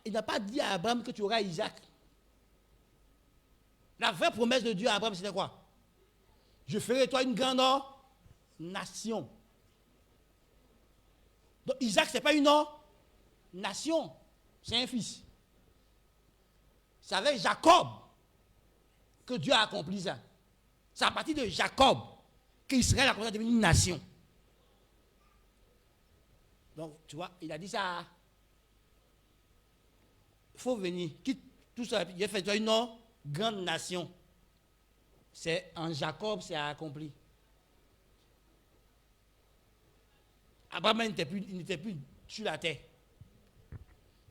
il n'a pas dit à Abraham que tu auras Isaac. La vraie promesse de Dieu à Abraham, c'était quoi? Je ferai de toi une grande nation. Donc Isaac, ce n'est pas une nation, c'est un fils. C'est avec Jacob que Dieu a accompli ça. C'est à partir de Jacob qu'Israël a commencé à devenir une nation. Donc, tu vois, il a dit ça. Il faut venir, quitte tout ça. Il a fait une grande nation. C'est en Jacob, c'est accompli. Abraham n'était plus sur la terre.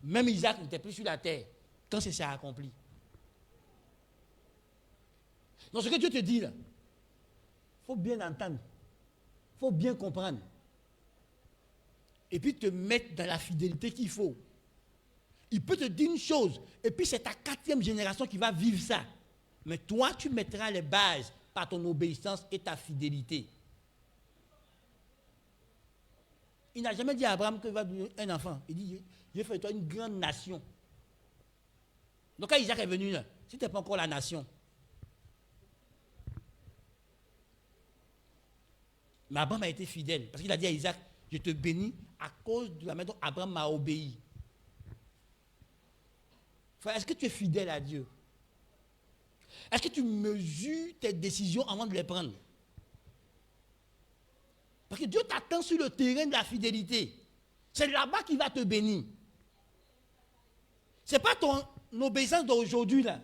Même Isaac n'était plus sur la terre quand c'est ça accompli. Donc ce que Dieu te dit là, il faut bien entendre, il faut bien comprendre. Et puis te mettre dans la fidélité qu'il faut. Il peut te dire une chose, et puis c'est ta 4e génération qui va vivre ça. Mais toi, tu mettras les bases par ton obéissance et ta fidélité. Il n'a jamais dit à Abraham qu'il va devenir un enfant. Il dit, je fais de toi une grande nation. Donc quand Isaac est venu là, c'était pas encore la nation. Mais Abraham a été fidèle, parce qu'il a dit à Isaac, je te bénis à cause de la manière dont Abraham m'a obéi. Frère, est-ce que tu es fidèle à Dieu? Est-ce que tu mesures tes décisions avant de les prendre? Parce que Dieu t'attend sur le terrain de la fidélité. C'est là-bas qu'il va te bénir. Ce n'est pas ton obéissance d'aujourd'hui là,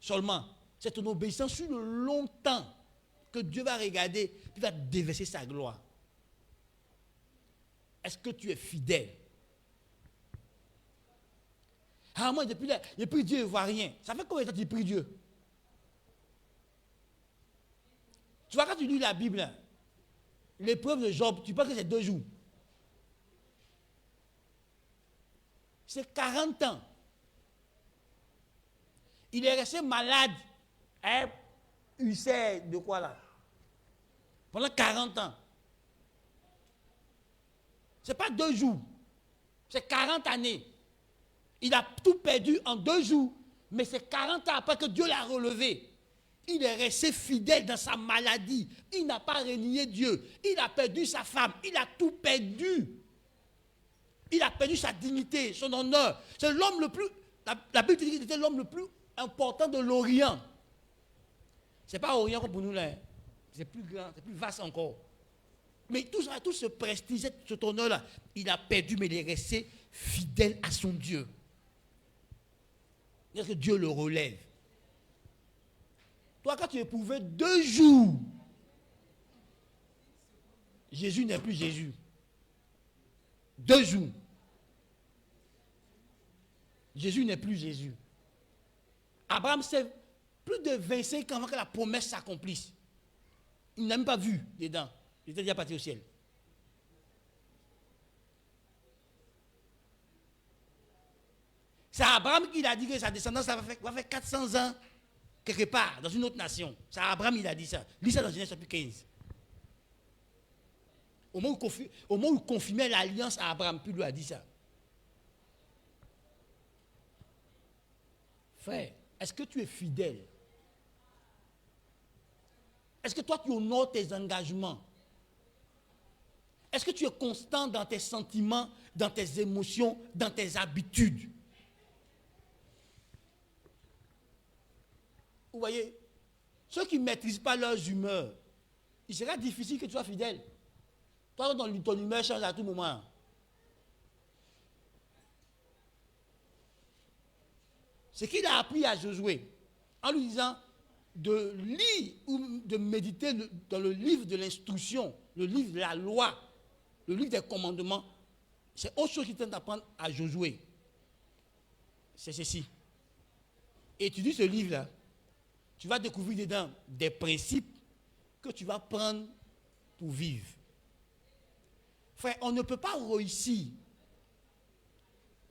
seulement. C'est ton obéissance sur le long temps que Dieu va regarder, puis va déverser sa gloire. Est-ce que tu es fidèle? Ah, moi, depuis là, j'ai pris Dieu, je ne vois rien. Ça fait combien de temps que tu pries Dieu? Tu vois, quand tu lis la Bible, l'épreuve de Job, tu penses que c'est 2 jours. C'est 40 ans. Il est resté malade. Ulcère de quoi là? Pendant 40 ans. Ce n'est pas 2 jours. C'est 40 années. Il a tout perdu en 2 jours. Mais c'est 40 ans après que Dieu l'a relevé. Il est resté fidèle dans sa maladie. Il n'a pas renié Dieu. Il a perdu sa femme. Il a tout perdu. Il a perdu sa dignité, son honneur. C'est l'homme le plus... La Bible dit qu'il était l'homme le plus important de l'Orient. Ce n'est pas Orient comme pour nous là. C'est plus grand, c'est plus vaste encore. Mais tout ça, tout ce prestige, cet honneur-là, il a perdu, mais il est resté fidèle à son Dieu. C'est-à-dire que Dieu le relève. Toi, quand tu éprouvais 2 jours, Jésus n'est plus Jésus. 2 jours. Jésus n'est plus Jésus. Abraham, c'est plus de 25 ans avant que la promesse s'accomplisse. Il n'a même pas vu dedans. Il était déjà parti au ciel. C'est Abraham qui a dit que sa descendance va faire 400 ans quelque part, dans une autre nation. C'est Abraham qui a dit ça. Lis ça dans Genèse chapitre 15. Au moment où il confirmait l'alliance à Abraham, puis lui a dit ça. Frère, est-ce que tu es fidèle? Est-ce que toi tu honores tes engagements? Est-ce que tu es constant dans tes sentiments, dans tes émotions, dans tes habitudes? Vous voyez, ceux qui ne maîtrisent pas leurs humeurs, il sera difficile que tu sois fidèle. Toi, ton humeur change à tout moment. Ce qu'il a appris à Josué, en lui disant de lire ou de méditer dans le livre de l'instruction, le livre de la loi, le livre des commandements, c'est autre chose qu'il tente d'apprendre à Josué. C'est ceci. Étudie ce livre-là. Tu vas découvrir dedans des principes que tu vas prendre pour vivre. Frère, on ne peut pas réussir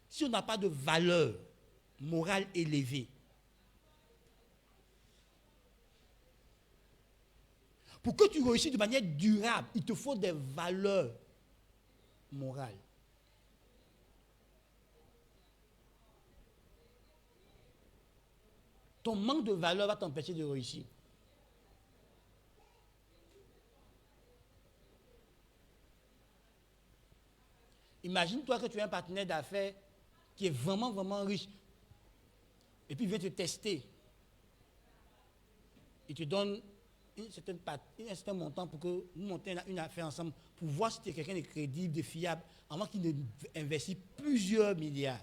si on n'a pas de valeur morale élevée. Pour que tu réussisses de manière durable, il te faut des valeurs morales. Ton manque de valeur va t'empêcher de réussir. Imagine-toi que tu as un partenaire d'affaires qui est vraiment, vraiment riche. Et puis il vient te tester. Il te donne un certain montant pour que nous montions une affaire ensemble, pour voir si tu es quelqu'un de crédible, de fiable, avant qu'il ne investisse plusieurs milliards.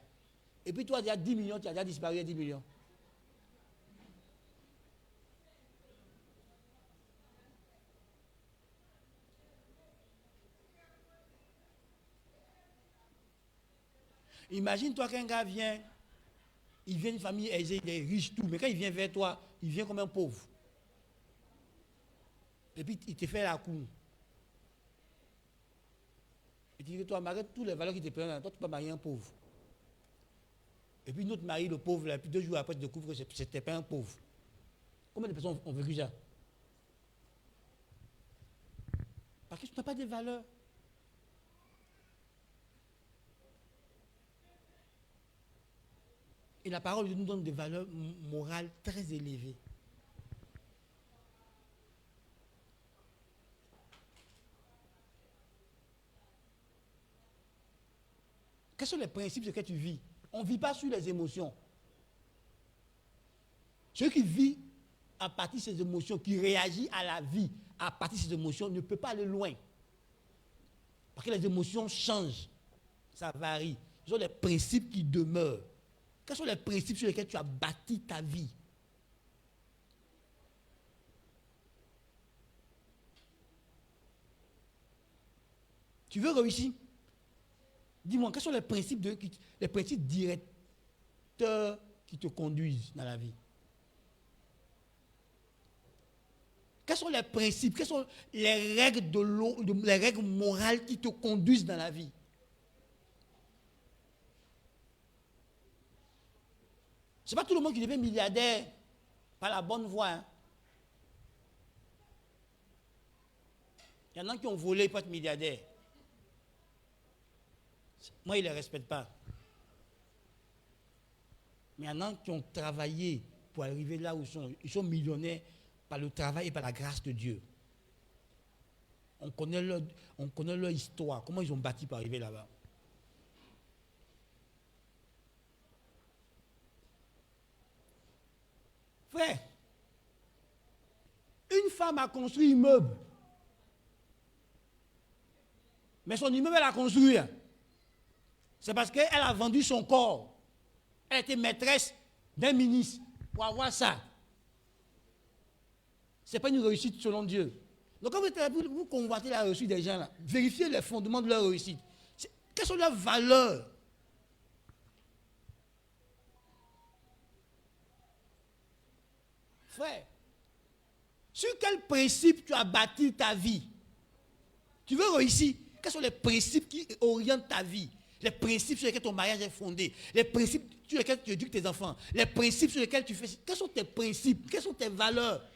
Et puis toi, il y a 10 millions, tu as déjà disparu à 10 millions. Imagine-toi qu'un gars vient, il vient d'une famille aisée, il est riche, tout, mais quand il vient vers toi, il vient comme un pauvre. Et puis il te fait la cour. Il te dit que toi, malgré toutes les valeurs qu'il te prend, toi tu peux marier un pauvre. Et puis notre mari, le pauvre, là, puis 2 jours après, tu découvres que ce n'était pas un pauvre. Combien de personnes ont vécu ça? Parce que tu n'as pas de valeurs. Et la parole nous donne des valeurs morales très élevées. Quels sont les principes sur lesquels tu vis? On ne vit pas sur les émotions. Celui qui vit à partir de ses émotions, qui réagit à la vie à partir de ses émotions, ne peut pas aller loin. Parce que les émotions changent, ça varie. Ce sont les principes qui demeurent. Quels sont les principes sur lesquels tu as bâti ta vie? Tu veux réussir? Dis-moi, quels sont les principes directeurs qui te conduisent dans la vie? Quels sont les principes, quelles sont les règles les règles morales qui te conduisent dans la vie? Ce n'est pas tout le monde qui devient milliardaire par la bonne voie. Hein. Il y en a qui ont volé pour être milliardaires. Moi, ils ne les respectent pas. Mais il y en a qui ont travaillé pour arriver là où ils sont millionnaires par le travail et par la grâce de Dieu. On connaît leur histoire, comment ils ont bâti pour arriver là-bas. Frère, une femme a construit un immeuble. Mais son immeuble, elle a construit. C'est parce qu'elle a vendu son corps. Elle était maîtresse d'un ministre pour avoir ça. Ce n'est pas une réussite selon Dieu. Donc quand vous convoitez la réussite des gens, là, vérifiez les fondements de leur réussite. Quelles sont leurs valeurs? Frère, sur quel principe tu as bâti ta vie? Tu veux réussir? Quels sont les principes qui orientent ta vie? Les principes sur lesquels ton mariage est fondé, les principes sur lesquels tu éduques tes enfants, les principes sur lesquels tu fais... Quels sont tes principes? Quelles sont tes valeurs?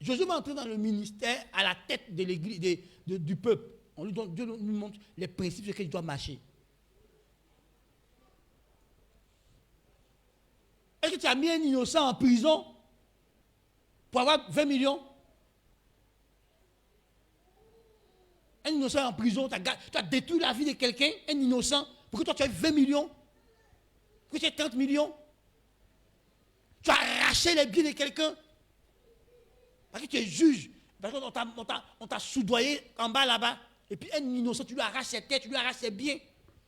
Josué va entrer dans le ministère à la tête de l'église, du peuple. Dieu nous montre les principes sur lesquels il doit marcher. Est-ce que tu as mis un innocent en prison pour avoir 20 millions? Un innocent en prison, tu as détruit la vie de quelqu'un, un innocent, pour que toi tu aies 20 millions, pour que tu aies 30 millions. Tu as arraché les biens de quelqu'un. Parce que tu es juge. Parce qu'on t'a soudoyé en bas là-bas. Et puis un innocent, tu lui arraches ses têtes, tu lui arraches ses biens.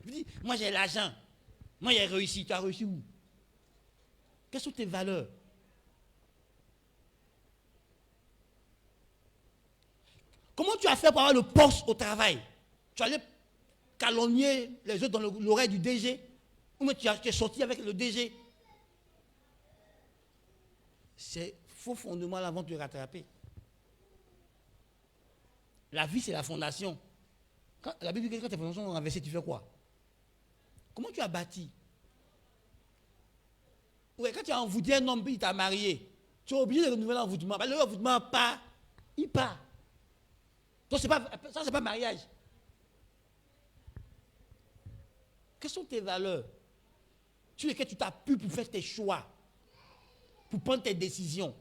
Tu dis, moi j'ai l'argent. Moi j'ai réussi. Tu as réussi où? Quelles sont tes valeurs? Comment tu as fait pour avoir le poste au travail? Tu allais calomnier les autres dans l'oreille du DG? Ou tu es sorti avec le DG? C'est faux fondement là avant de te rattraper. La vie, c'est la fondation. Quand la Bible dit que quand tes fondations sont renversées, tu fais quoi? Comment tu as bâti? Ouais, quand tu as envoûté un homme et il t'a marié, tu es obligé de renouveler l'envoûtement. Le envoûtement part, il part. Donc ça, c'est pas mariage. Quelles sont tes valeurs sur lesquelles tu t'appuies pour faire tes choix, pour prendre tes décisions?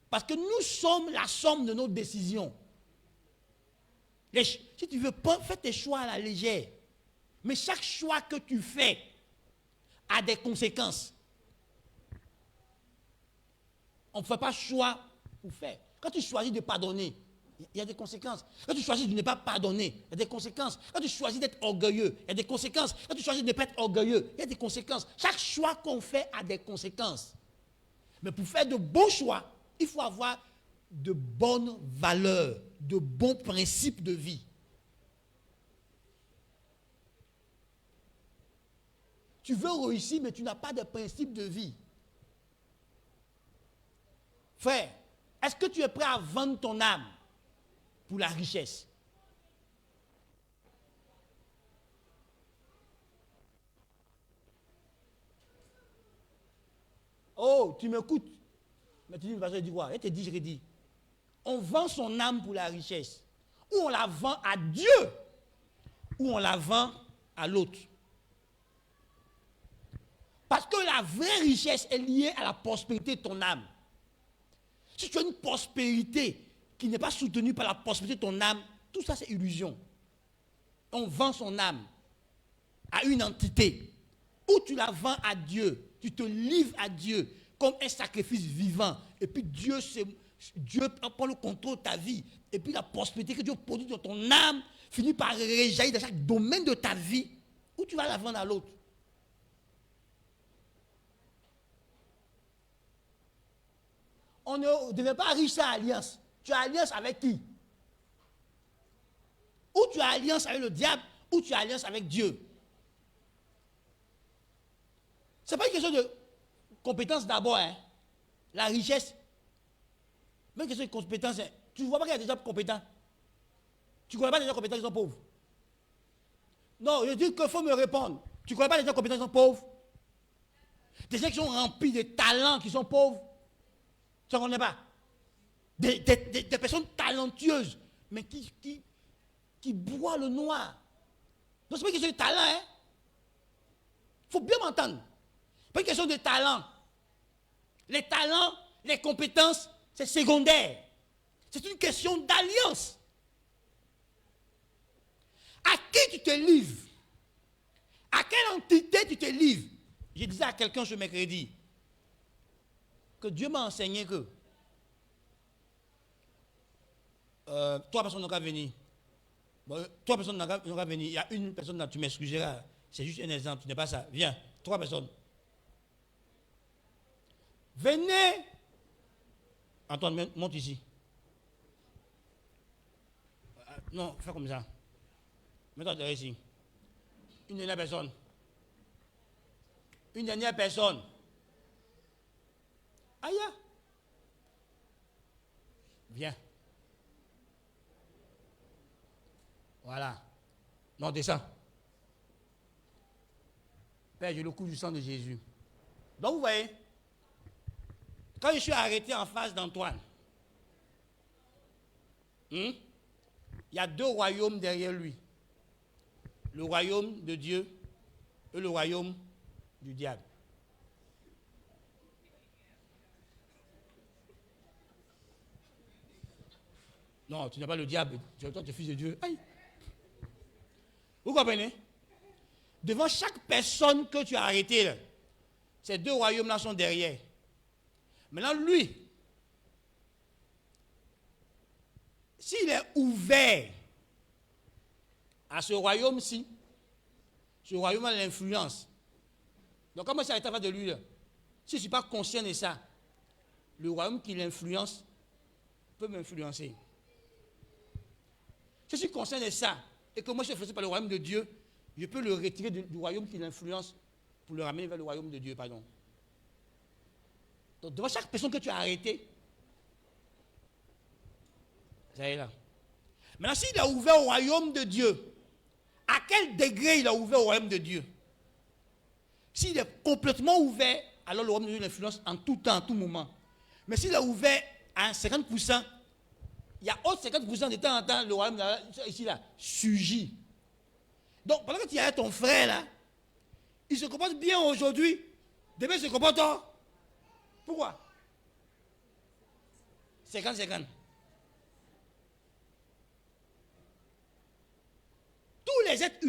Parce que nous sommes la somme de nos décisions. Si tu veux pas, fais tes choix à la légère. Mais chaque choix que tu fais a des conséquences. On ne fait pas choix pour faire. Quand tu choisis de pardonner, il y a des conséquences. Quand tu choisis de ne pas pardonner, il y a des conséquences. Quand tu choisis d'être orgueilleux, il y a des conséquences. Quand tu choisis de ne pas être orgueilleux, il y a des conséquences. Chaque choix qu'on fait a des conséquences. Mais pour faire de bons choix, il faut avoir de bonnes valeurs, de bons principes de vie. Tu veux réussir, mais tu n'as pas de principes de vie. Frère, est-ce que tu es prêt à vendre ton âme pour la richesse? Oh, tu m'écoutes. Mais tu dis, pasteur, il dit quoi? Il te dit, je redis. On vend son âme pour la richesse. Ou on la vend à Dieu, ou on la vend à l'autre. Parce que la vraie richesse est liée à la prospérité de ton âme. Si tu as une prospérité qui n'est pas soutenue par la prospérité de ton âme, tout ça c'est illusion. On vend son âme à une entité. Ou tu la vends à Dieu, tu te livres à Dieu comme un sacrifice vivant. Et puis Dieu prend le contrôle de ta vie. Et puis la prospérité que Dieu produit dans ton âme finit par réjaillir dans chaque domaine de ta vie. Ou tu vas la vendre à l'autre. On ne devient pas riche sans alliance. Tu as alliance avec qui? Ou tu as alliance avec le diable, ou tu as alliance avec Dieu. Ce n'est pas une question de compétence d'abord. Hein. La richesse, même une question de compétence. Hein. Tu ne vois pas qu'il y a des gens compétents. Tu ne connais pas des gens compétents qui sont pauvres. Non, je dis qu'il faut me répondre. Tu ne connais pas des gens compétents qui sont pauvres. Des gens qui sont remplis de talents qui sont pauvres. Tu ne connais pas. Des personnes talentueuses, mais qui boivent le noir. Donc, ce n'est pas une question de talent. Hein? Il faut bien m'entendre. Ce n'est pas une question de talent. Les talents, les compétences, c'est secondaire. C'est une question d'alliance. À qui tu te livres? À quelle entité tu te livres? Je disais à quelqu'un ce mercredi que Dieu m'a enseigné que 3 personnes n'ont qu'à venir. Bon, 3 personnes n'ont qu'à venir. Il y a une personne là, tu m'excuseras. C'est juste un exemple, tu n'es pas ça. Viens, 3 personnes. Venez. Antoine, monte ici. Non, fais comme ça. Mets-toi derrière ici. Une dernière personne. Une dernière personne. Aïe. Viens. Voilà. Non, descends. Père, j'ai le coup du sang de Jésus. Donc, vous voyez, quand je suis arrêté en face d'Antoine, il y a 2 royaumes derrière lui. Le royaume de Dieu et le royaume du diable. Non, tu n'es pas le diable. Toi, tu es fils de Dieu. Aïe. Vous comprenez? Devant chaque personne que tu as arrêtée, Ces deux royaumes-là sont derrière. Maintenant, lui, s'il est ouvert à ce royaume-ci, ce royaume a l'influence. Donc, comment ça va de lui là? Si je ne suis pas conscient de ça, le royaume qui l'influence peut m'influencer. Si je suis conscient de ça, et que moi je suis influencé par le royaume de Dieu, je peux le retirer du royaume qui l'influence pour le ramener vers le royaume de Dieu, pardon. Donc, devant chaque personne que tu as arrêtée, ça y est là. Maintenant, s'il a ouvert au royaume de Dieu, à quel degré il a ouvert au royaume de Dieu? S'il est complètement ouvert, alors le royaume de Dieu l'influence en tout temps, en tout moment. Mais s'il a ouvert à 50%, il y a autre 50% de temps en temps, le royaume ici là, surgit. Donc, pendant que tu as ton frère là, il se comporte bien aujourd'hui, demain il se comporte tort. Pourquoi? 50-50. Tous les êtres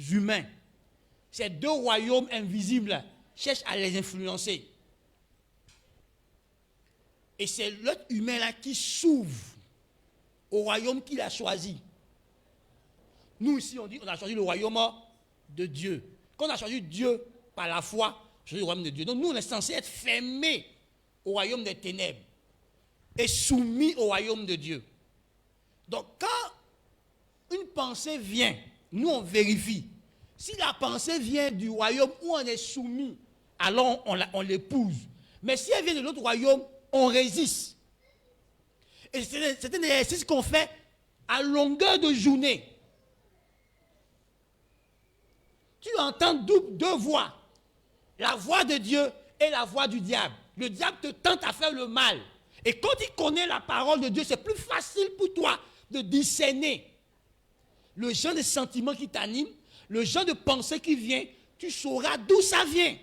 humains, ces deux royaumes invisibles cherchent à les influencer. Et c'est l'être humain là qui s'ouvre au royaume qu'il a choisi. Nous ici, on a choisi le royaume de Dieu. Quand on a choisi Dieu par la foi, on a choisi le royaume de Dieu. Donc nous, on est censé être fermés au royaume des ténèbres et soumis au royaume de Dieu. Donc quand une pensée vient, nous on vérifie. Si la pensée vient du royaume où on est soumis, alors on l'épouse. Mais si elle vient de l'autre royaume, on résiste. Et c'est un exercice qu'on fait à longueur de journée. Tu entends deux voix. La voix de Dieu et la voix du diable. Le diable te tente à faire le mal. Et quand il connaît la parole de Dieu, c'est plus facile pour toi de discerner le genre de sentiments qui t'animent, le genre de pensée qui vient, tu sauras d'où ça vient.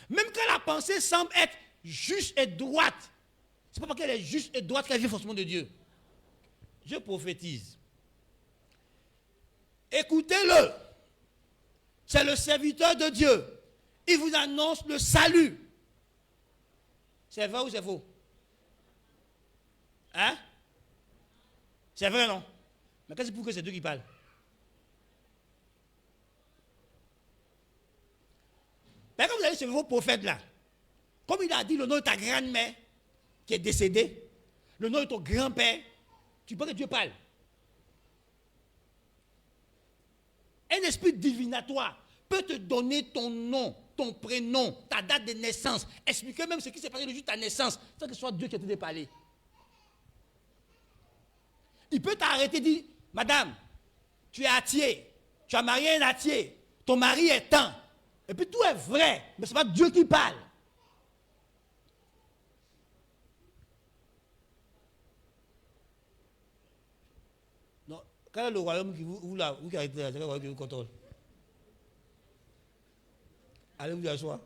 Même quand la pensée semble être juste et droite, ce n'est pas parce qu'elle est juste et droite qu'elle vient forcément de Dieu. Je prophétise. Écoutez-le. C'est le serviteur de Dieu. Il vous annonce le salut. C'est vrai ou c'est faux? Hein? C'est vrai, non? Mais qu'est-ce que c'est pour que c'est Dieu qui parle? Mais quand vous allez chez vos prophètes là, comme il a dit le nom de ta grand-mère qui est décédée, le nom de ton grand-père, tu penses que Dieu parle. Un esprit divinatoire peut te donner ton nom, ton prénom, ta date de naissance, expliquer même ce qui s'est passé le jour de ta naissance, sans que ce soit Dieu qui t'ait parlé. Il peut t'arrêter et dire, madame, tu es attiée, tu as marié un attié, ton mari est temps. Et puis tout est vrai, mais ce n'est pas Dieu qui parle. Non, quel est le royaume qui vous qui arrêtez là, c'est quel royaume qui vous contrôle? Allez vous asseoir.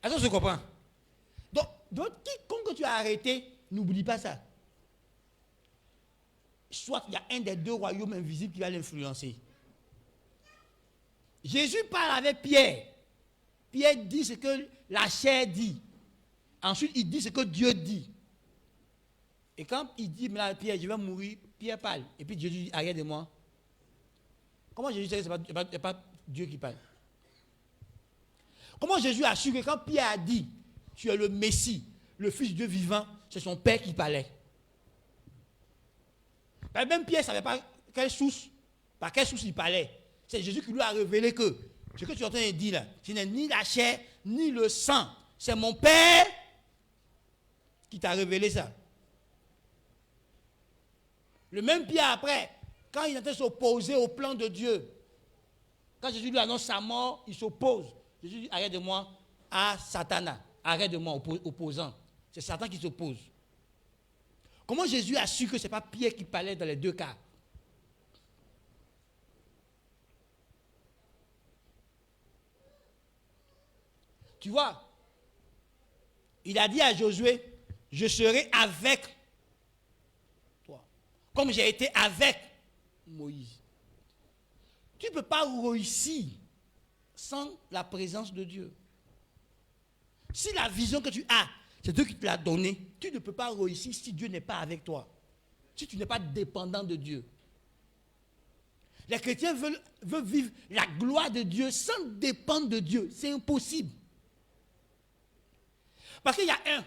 Est-ce qu'on se comprend? Donc, quiconque que tu as arrêté, n'oublie pas ça. Soit il y a un des deux royaumes invisibles qui va l'influencer. Jésus parle avec Pierre. Pierre dit ce que la chair dit. Ensuite, il dit ce que Dieu dit. Et quand il dit, Pierre, je vais mourir, Pierre parle. Et puis Jésus dit, arrête de moi. Comment Jésus sait que ce n'est pas Dieu qui parle? Comment Jésus a su que quand Pierre a dit, tu es le Messie, le Fils de Dieu vivant, c'est son Père qui parlait? Même Pierre ne savait pas par quelle source il parlait. C'est Jésus qui lui a révélé que ce que tu es en train de dire là, ce n'est ni la chair, ni le sang. C'est mon Père qui t'a révélé ça. Le même Pierre après, quand il était s'opposer au plan de Dieu, quand Jésus lui annonce sa mort, il s'oppose. Jésus dit, arrête de moi à Satan. Arrête de moi, opposant. C'est Satan qui s'oppose. Comment Jésus a su que ce n'est pas Pierre qui parlait dans les deux cas? Tu vois, il a dit à Josué, je serai avec toi. Comme j'ai été avec Moïse. Tu ne peux pas réussir sans la présence de Dieu. Si la vision que tu as, c'est Dieu qui te l'a donnée, tu ne peux pas réussir si Dieu n'est pas avec toi. Si tu n'es pas dépendant de Dieu. Les chrétiens veulent vivre la gloire de Dieu sans dépendre de Dieu. C'est impossible. Parce qu'il y a un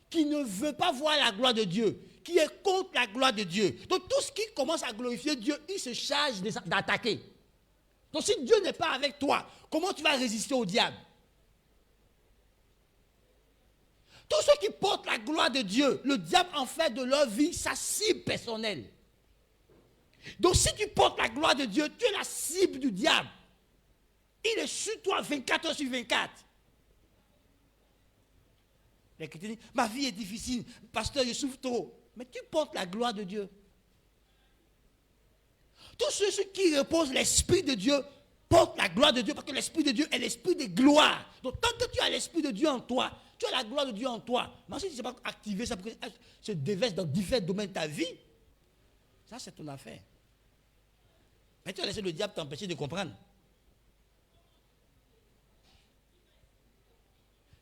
qui ne veut pas voir la gloire de Dieu, qui est contre la gloire de Dieu. Donc tout ce qui commence à glorifier Dieu, il se charge d'attaquer. Donc si Dieu n'est pas avec toi, comment tu vas résister au diable? Tous ceux qui portent la gloire de Dieu, le diable en fait de leur vie sa cible personnelle. Donc si tu portes la gloire de Dieu, tu es la cible du diable. Il est sur toi 24 heures sur 24. Les chrétiens disent, ma vie est difficile, pasteur, je souffre trop. Mais tu portes la gloire de Dieu. Tous ceux qui reposent l'Esprit de Dieu portent la gloire de Dieu parce que l'Esprit de Dieu est l'Esprit de gloire. Donc tant que tu as l'Esprit de Dieu en toi, tu as la gloire de Dieu en toi. Mais si tu ne sais pas activer ça pour que ça se déverse dans différents domaines de ta vie, ça c'est ton affaire. Mais tu as laissé le diable t'empêcher de comprendre.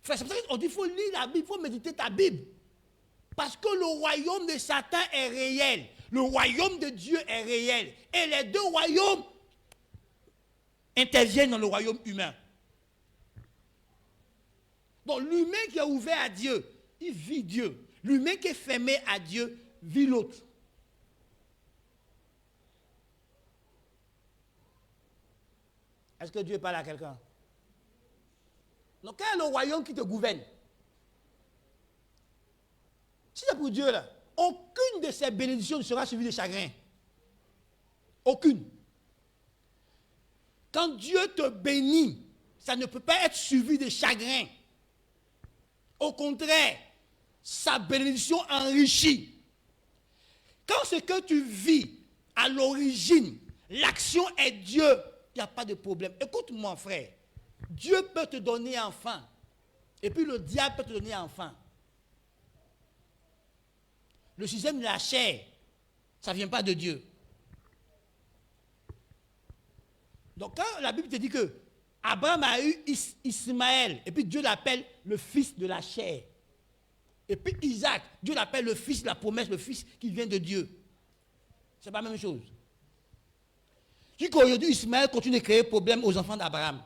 Frère, c'est pour ça qu'on dit qu'il faut lire la Bible, il faut méditer ta Bible. Parce que le royaume de Satan est réel. Le royaume de Dieu est réel. Et les deux royaumes interviennent dans le royaume humain. Donc l'humain qui est ouvert à Dieu, il vit Dieu. L'humain qui est fermé à Dieu, vit l'autre. Est-ce que Dieu parle à quelqu'un? Donc quel est le royaume qui te gouverne? Si c'est pour Dieu là, aucune de ces bénédictions ne sera suivie de chagrin. Aucune. Quand Dieu te bénit, ça ne peut pas être suivi de chagrin. Au contraire, sa bénédiction enrichit. Quand ce que tu vis à l'origine, l'action est Dieu, il n'y a pas de problème. Écoute-moi, frère. Dieu peut te donner enfant. Et puis le diable peut te donner enfant. Le système de la chair, ça ne vient pas de Dieu. Donc quand la Bible te dit que Abraham a eu Ismaël, et puis Dieu l'appelle le fils de la chair. Et puis Isaac, Dieu l'appelle le fils de la promesse, le fils qui vient de Dieu. Ce n'est pas la même chose. Jusqu'aujourd'hui, Ismaël continue de créer problème aux enfants d'Abraham.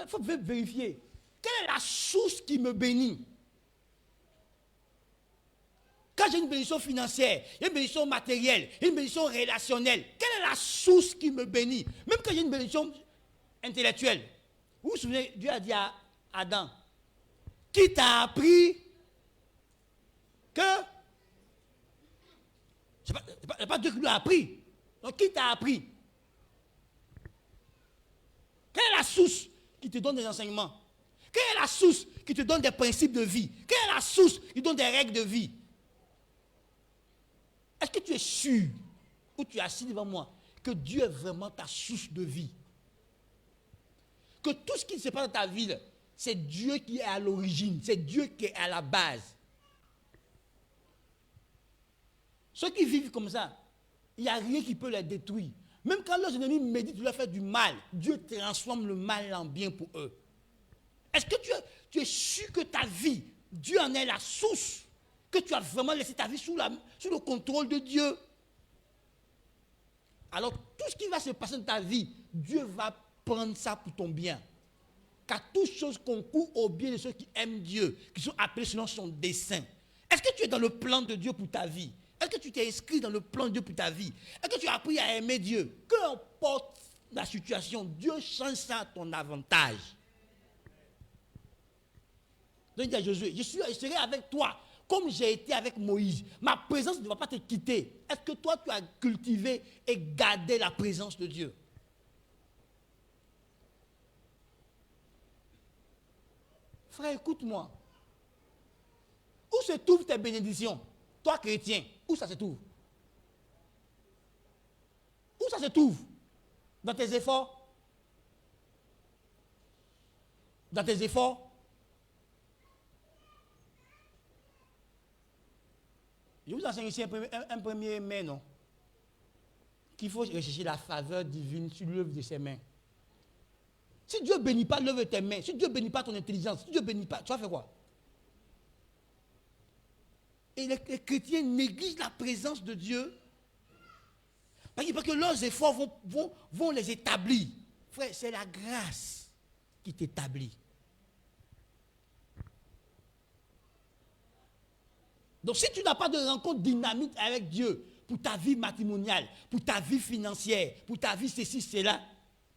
Il faut vérifier. Quelle est la source qui me bénit? Quand j'ai une bénédiction financière, il y a une bénédiction matérielle, il y a une bénédiction relationnelle. Quelle est la source qui me bénit? Même quand j'ai une bénédiction intellectuelle. Vous vous souvenez, Dieu a dit à Adam, qui t'a appris que... Ce n'est pas Dieu qui lui a appris. Donc qui t'a appris? Quelle est la source qui te donne des enseignements? Quelle est la source qui te donne des principes de vie? Quelle est la source qui te donne des règles de vie? Est-ce que tu es sûr, ou tu es assis devant moi, que Dieu est vraiment ta source de vie? Que tout ce qui se passe dans ta vie, c'est Dieu qui est à l'origine, c'est Dieu qui est à la base. Ceux qui vivent comme ça, il n'y a rien qui peut les détruire. Même quand leurs ennemis méditent de leur faire du mal, Dieu transforme le mal en bien pour eux. Est-ce que tu es sûr que ta vie, Dieu en est la source? Que tu as vraiment laissé ta vie sous le contrôle de Dieu? Alors tout ce qui va se passer dans ta vie, Dieu va prendre ça pour ton bien. Car toutes choses concourent au bien de ceux qui aiment Dieu, qui sont appelés selon son dessein. Est-ce que tu es dans le plan de Dieu pour ta vie? Est-ce que tu t'es inscrit dans le plan de Dieu pour ta vie? Est-ce que tu as appris à aimer Dieu? Peu importe la situation, Dieu change ça à ton avantage. Donc il dit à Josué, je serai avec toi comme j'ai été avec Moïse. Ma présence ne va pas te quitter. Est-ce que toi tu as cultivé et gardé la présence de Dieu? Frère, écoute-moi. Où se trouvent tes bénédictions? Toi chrétien, où ça se trouve? Où ça se trouve? Dans tes efforts? Dans tes efforts? vous enseigne ici un premier mai, non? Qu'il faut rechercher la faveur divine sur l'œuvre de ses mains. Si Dieu ne bénit pas l'œuvre de tes mains, si Dieu ne bénit pas ton intelligence, si Dieu ne bénit pas, tu vas faire quoi? Et les chrétiens négligent la présence de Dieu parce que leurs efforts vont les établir. Frère, c'est la grâce qui t'établit. Donc si tu n'as pas de rencontre dynamique avec Dieu pour ta vie matrimoniale, pour ta vie financière, pour ta vie ceci, cela,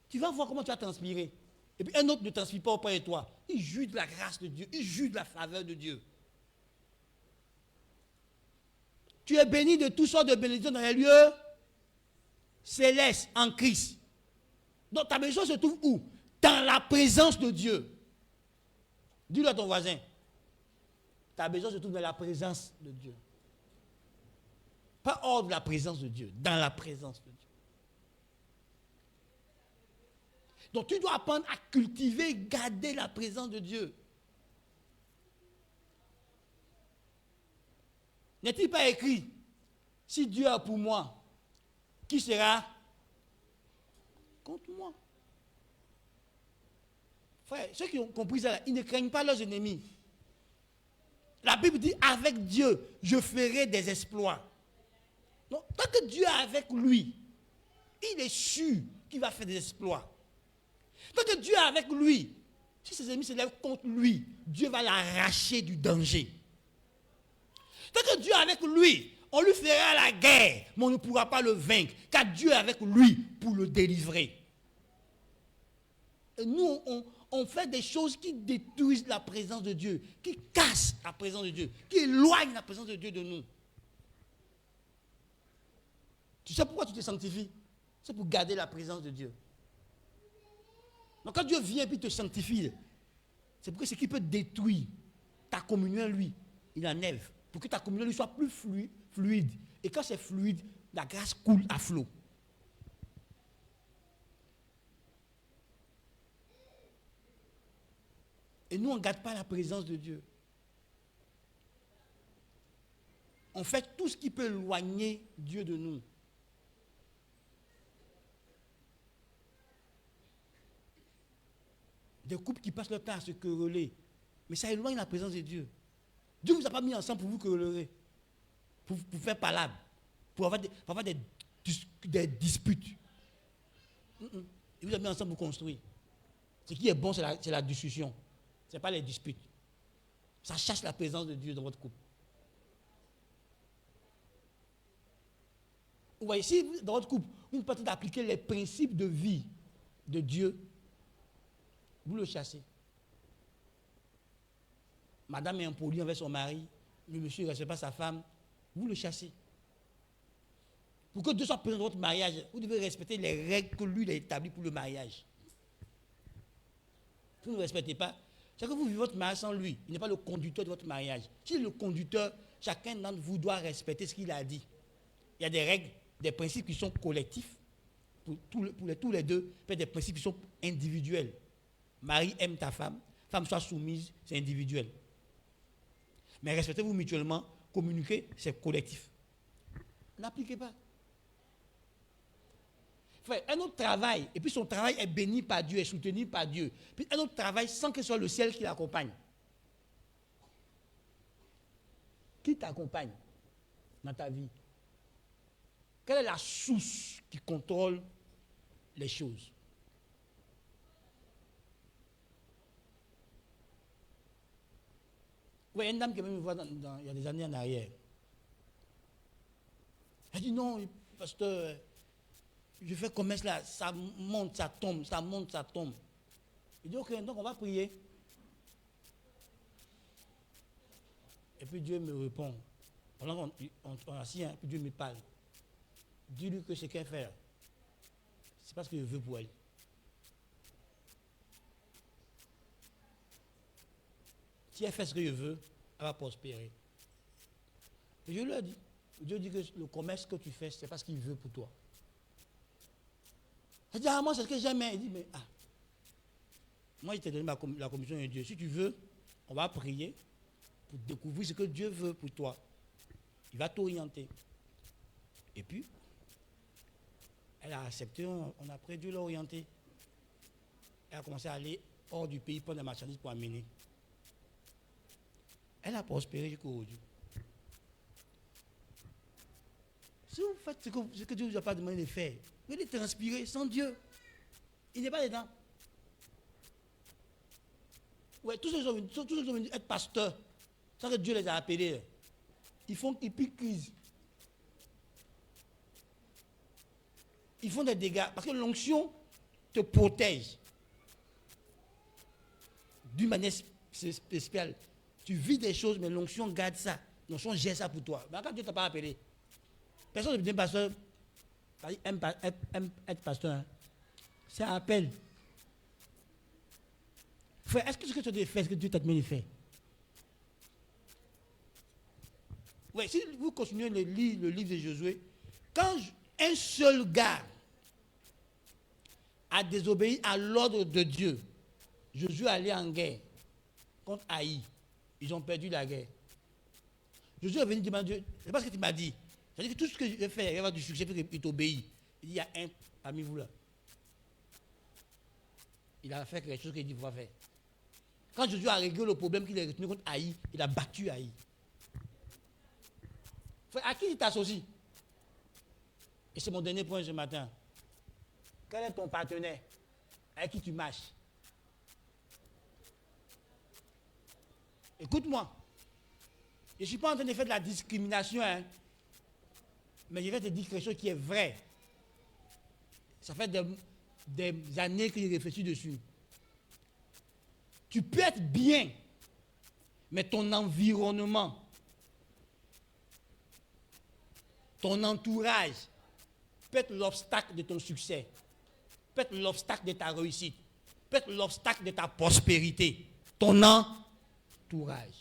tu vas voir comment tu vas transpirer. Et puis un autre ne transpire pas auprès de toi. Il jouit de la grâce de Dieu, il jouit de la faveur de Dieu. Tu es béni de toutes sortes de bénédictions dans les lieux célestes en Christ. Donc ta bénédiction se trouve où? Dans la présence de Dieu. Dis-le à ton voisin. Ta bénédiction se trouve dans la présence de Dieu. Pas hors de la présence de Dieu, dans la présence de Dieu. Donc tu dois apprendre à cultiver, garder la présence de Dieu. N'est-il pas écrit, si Dieu est pour moi, qui sera contre moi? Frère, ceux qui ont compris ça, ils ne craignent pas leurs ennemis. La Bible dit, avec Dieu, je ferai des exploits. Donc, tant que Dieu est avec lui, il est sûr qu'il va faire des exploits. Tant que Dieu est avec lui, si ses ennemis se lèvent contre lui, Dieu va l'arracher du danger. Tant que Dieu est avec lui, on lui fera la guerre, mais on ne pourra pas le vaincre, car Dieu est avec lui pour le délivrer. Et nous, on fait des choses qui détruisent la présence de Dieu, qui cassent la présence de Dieu, qui éloignent la présence de Dieu de nous. Tu sais pourquoi tu te sanctifies? C'est pour garder la présence de Dieu. Donc quand Dieu vient et te sanctifie, c'est pour que ce qui peut détruire ta communion à lui, il enlève. Pour que ta communion lui soit plus fluide. Et quand c'est fluide, la grâce coule à flot. Et nous, on ne garde pas la présence de Dieu. On fait tout ce qui peut éloigner Dieu de nous. Des couples qui passent leur temps à se quereller. Mais ça éloigne la présence de Dieu. Dieu ne vous a pas mis ensemble pour vous quereller. Pour faire palabre. Pour avoir des disputes. Il vous a mis ensemble pour construire. Ce qui est bon, c'est la discussion. Ce n'est pas les disputes. Ça chasse la présence de Dieu dans votre couple. Vous voyez, si dans votre couple, vous partez d'appliquer les principes de vie de Dieu, vous le chassez. Madame est impolie avec son mari, le monsieur ne respecte pas sa femme, vous le chassez. Pour que Dieu soit présent dans votre mariage, vous devez respecter les règles que lui a établies pour le mariage. Si vous ne respectez pas, c'est que vous vivez votre mariage sans lui. Il n'est pas le conducteur de votre mariage. Si le conducteur, chacun d'entre vous doit respecter ce qu'il a dit. Il y a des règles, des principes qui sont collectifs pour tous les deux, puis des principes qui sont individuels. Mari aime ta femme, femme soit soumise, c'est individuel. Mais respectez-vous mutuellement, communiquez, c'est collectif. N'appliquez pas. Frère, un autre travail, et puis son travail est béni par Dieu, est soutenu par Dieu. Puis un autre travail sans que ce soit le ciel qui l'accompagne. Qui t'accompagne dans ta vie? Quelle est la source qui contrôle les choses? Oui, une dame qui est venue me voir il y a des années en arrière. Elle dit non, pasteur, je fais commerce là, ça monte, ça tombe, ça monte, ça tombe. Il dit ok, donc on va prier. Et puis Dieu me répond. Pendant qu'on est assis, puis Dieu me parle. Dis-lui que ce qu'elle fait, c'est pas ce que je veux pour elle. Si elle fait ce que je veux, elle va prospérer. Et je lui ai dit, Dieu dit que le commerce que tu fais, c'est pas ce qu'il veut pour toi. Elle dit, ah, moi, c'est ce que j'aime. Il dit, mais moi, je t'ai donné la commission de Dieu. Si tu veux, on va prier pour découvrir ce que Dieu veut pour toi. Il va t'orienter. Et puis, elle a accepté, on a pris Dieu l'a orienté. Elle a commencé à aller hors du pays prendre des marchandises pour amener. Elle a prospéré jusqu'aujourd'hui. Si vous faites ce que Dieu ne vous a pas demandé de faire, vous allez transpirer sans Dieu. Il n'est pas dedans. Ouais, tous ceux qui sont venus être pasteurs, sans que Dieu les a appelés, ils piquent crise. Ils font des dégâts parce que l'onction te protège d'une manière spéciale. Tu vis des choses, mais l'onction garde ça. L'onction gère ça pour toi. Mais quand Dieu ne t'a pas appelé, personne ne devient pasteur. Aime être pasteur. Hein. C'est un appel. Frère, est-ce que ce que tu dois faire, est-ce que Dieu t'a demandé de faire? Oui, si vous continuez de lire le livre de Josué, quand un seul gars a désobéi à l'ordre de Dieu, Josué allait en guerre contre Haï. Ils ont perdu la guerre. Josué est venu demander Dieu, c'est pas ce que tu m'as dit. C'est-à-dire que tout ce que je vais faire, il va y avoir du succès parce qu'il t'obéit. Il dit, il y a un parmi vous là. Il a fait quelque chose qu'il dit qu'il va faire. Quand Josué a réglé le problème qu'il a retenu contre Haï, il a battu Haï. Frère, à qui tu t'associes? Et c'est mon dernier point ce matin. Quel est ton partenaire avec qui tu marches? Écoute-moi. Je ne suis pas en train de faire de la discrimination, hein, mais je vais te dire quelque chose qui est vrai. Ça fait des années que je réfléchis dessus. Tu peux être bien, mais ton environnement, ton entourage peut être l'obstacle de ton succès, peut être l'obstacle de ta réussite, peut être l'obstacle de ta prospérité. Ton entourage.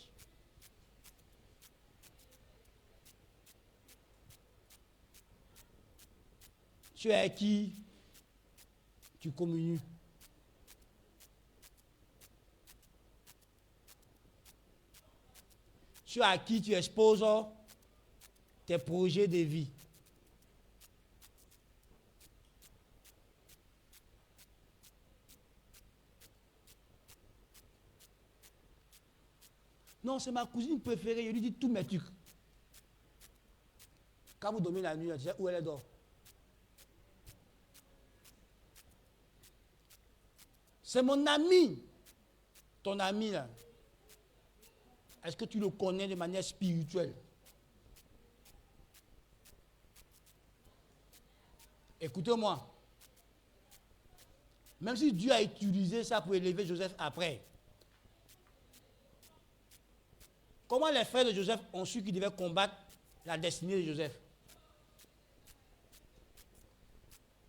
Tu es avec qui tu communies. Tu es à qui tu exposes tes projets de vie. Non, c'est ma cousine préférée, je lui dis tous mes trucs. Quand vous dormez la nuit, tu sais où elle dort. C'est mon ami. Ton ami là. Est-ce que tu le connais de manière spirituelle? Écoutez-moi. Même si Dieu a utilisé ça pour élever Joseph après, comment les frères de Joseph ont su qu'ils devaient combattre la destinée de Joseph?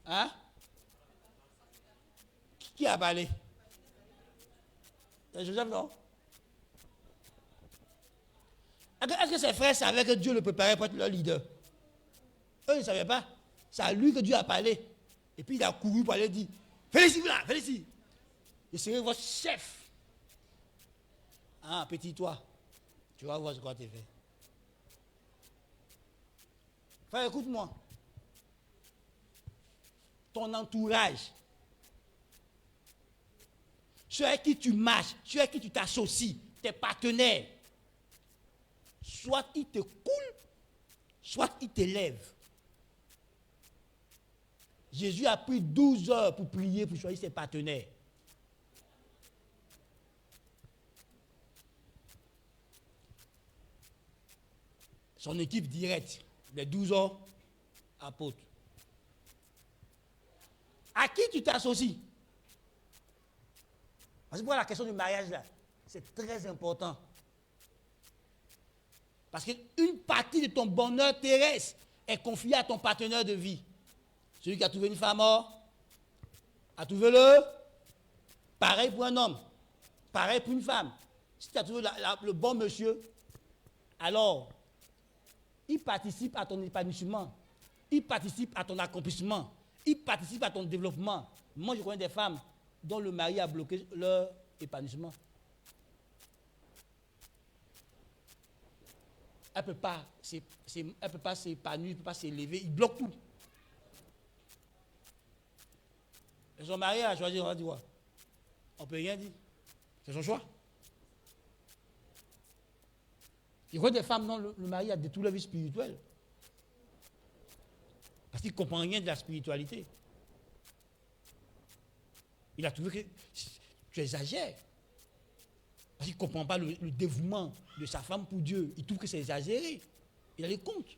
Hein? Qui a parlé? C'est Joseph, non? Est-ce que ses frères savaient que Dieu le préparait pour être leur leader? Eux ne savaient pas. C'est à lui que Dieu a parlé. Et puis il a couru pour aller dire, Félicie, là, Félicie. Je serai votre chef. Ah, petit toi, tu vas voir ce qu'on t'a fait. Frère, écoute-moi. Ton entourage, ceux avec qui tu marches, ceux avec qui tu t'associes, tes partenaires, soit ils te coulent, soit ils t'élèvent. Jésus a pris 12 heures pour prier, pour choisir ses partenaires. Son équipe directe, les 12 heures apôtres. À qui tu t'associes? Parce que pour la question du mariage, là, c'est très important. Parce qu'une partie de ton bonheur terrestre est confiée à ton partenaire de vie. Celui qui a trouvé une femme, a trouvé le. Pareil pour un homme. Pareil pour une femme. Si tu as trouvé le bon monsieur, alors, il participe à ton épanouissement. Il participe à ton accomplissement. Il participe à ton développement. Moi, je connais des femmes dont le mari a bloqué leur épanouissement. elle ne peut pas s'épanouir, elle ne peut pas s'élever, il bloque tout. Et son mari a choisi, on va dire quoi? On ne peut rien dire. C'est son choix. Il y a des femmes dont le mari a détruit la vie spirituelle. Parce qu'il ne comprend rien de la spiritualité. Il a trouvé que tu exagères. Parce qu'il ne comprend pas le dévouement de sa femme pour Dieu. Il trouve que c'est exagéré. Il a les comptes.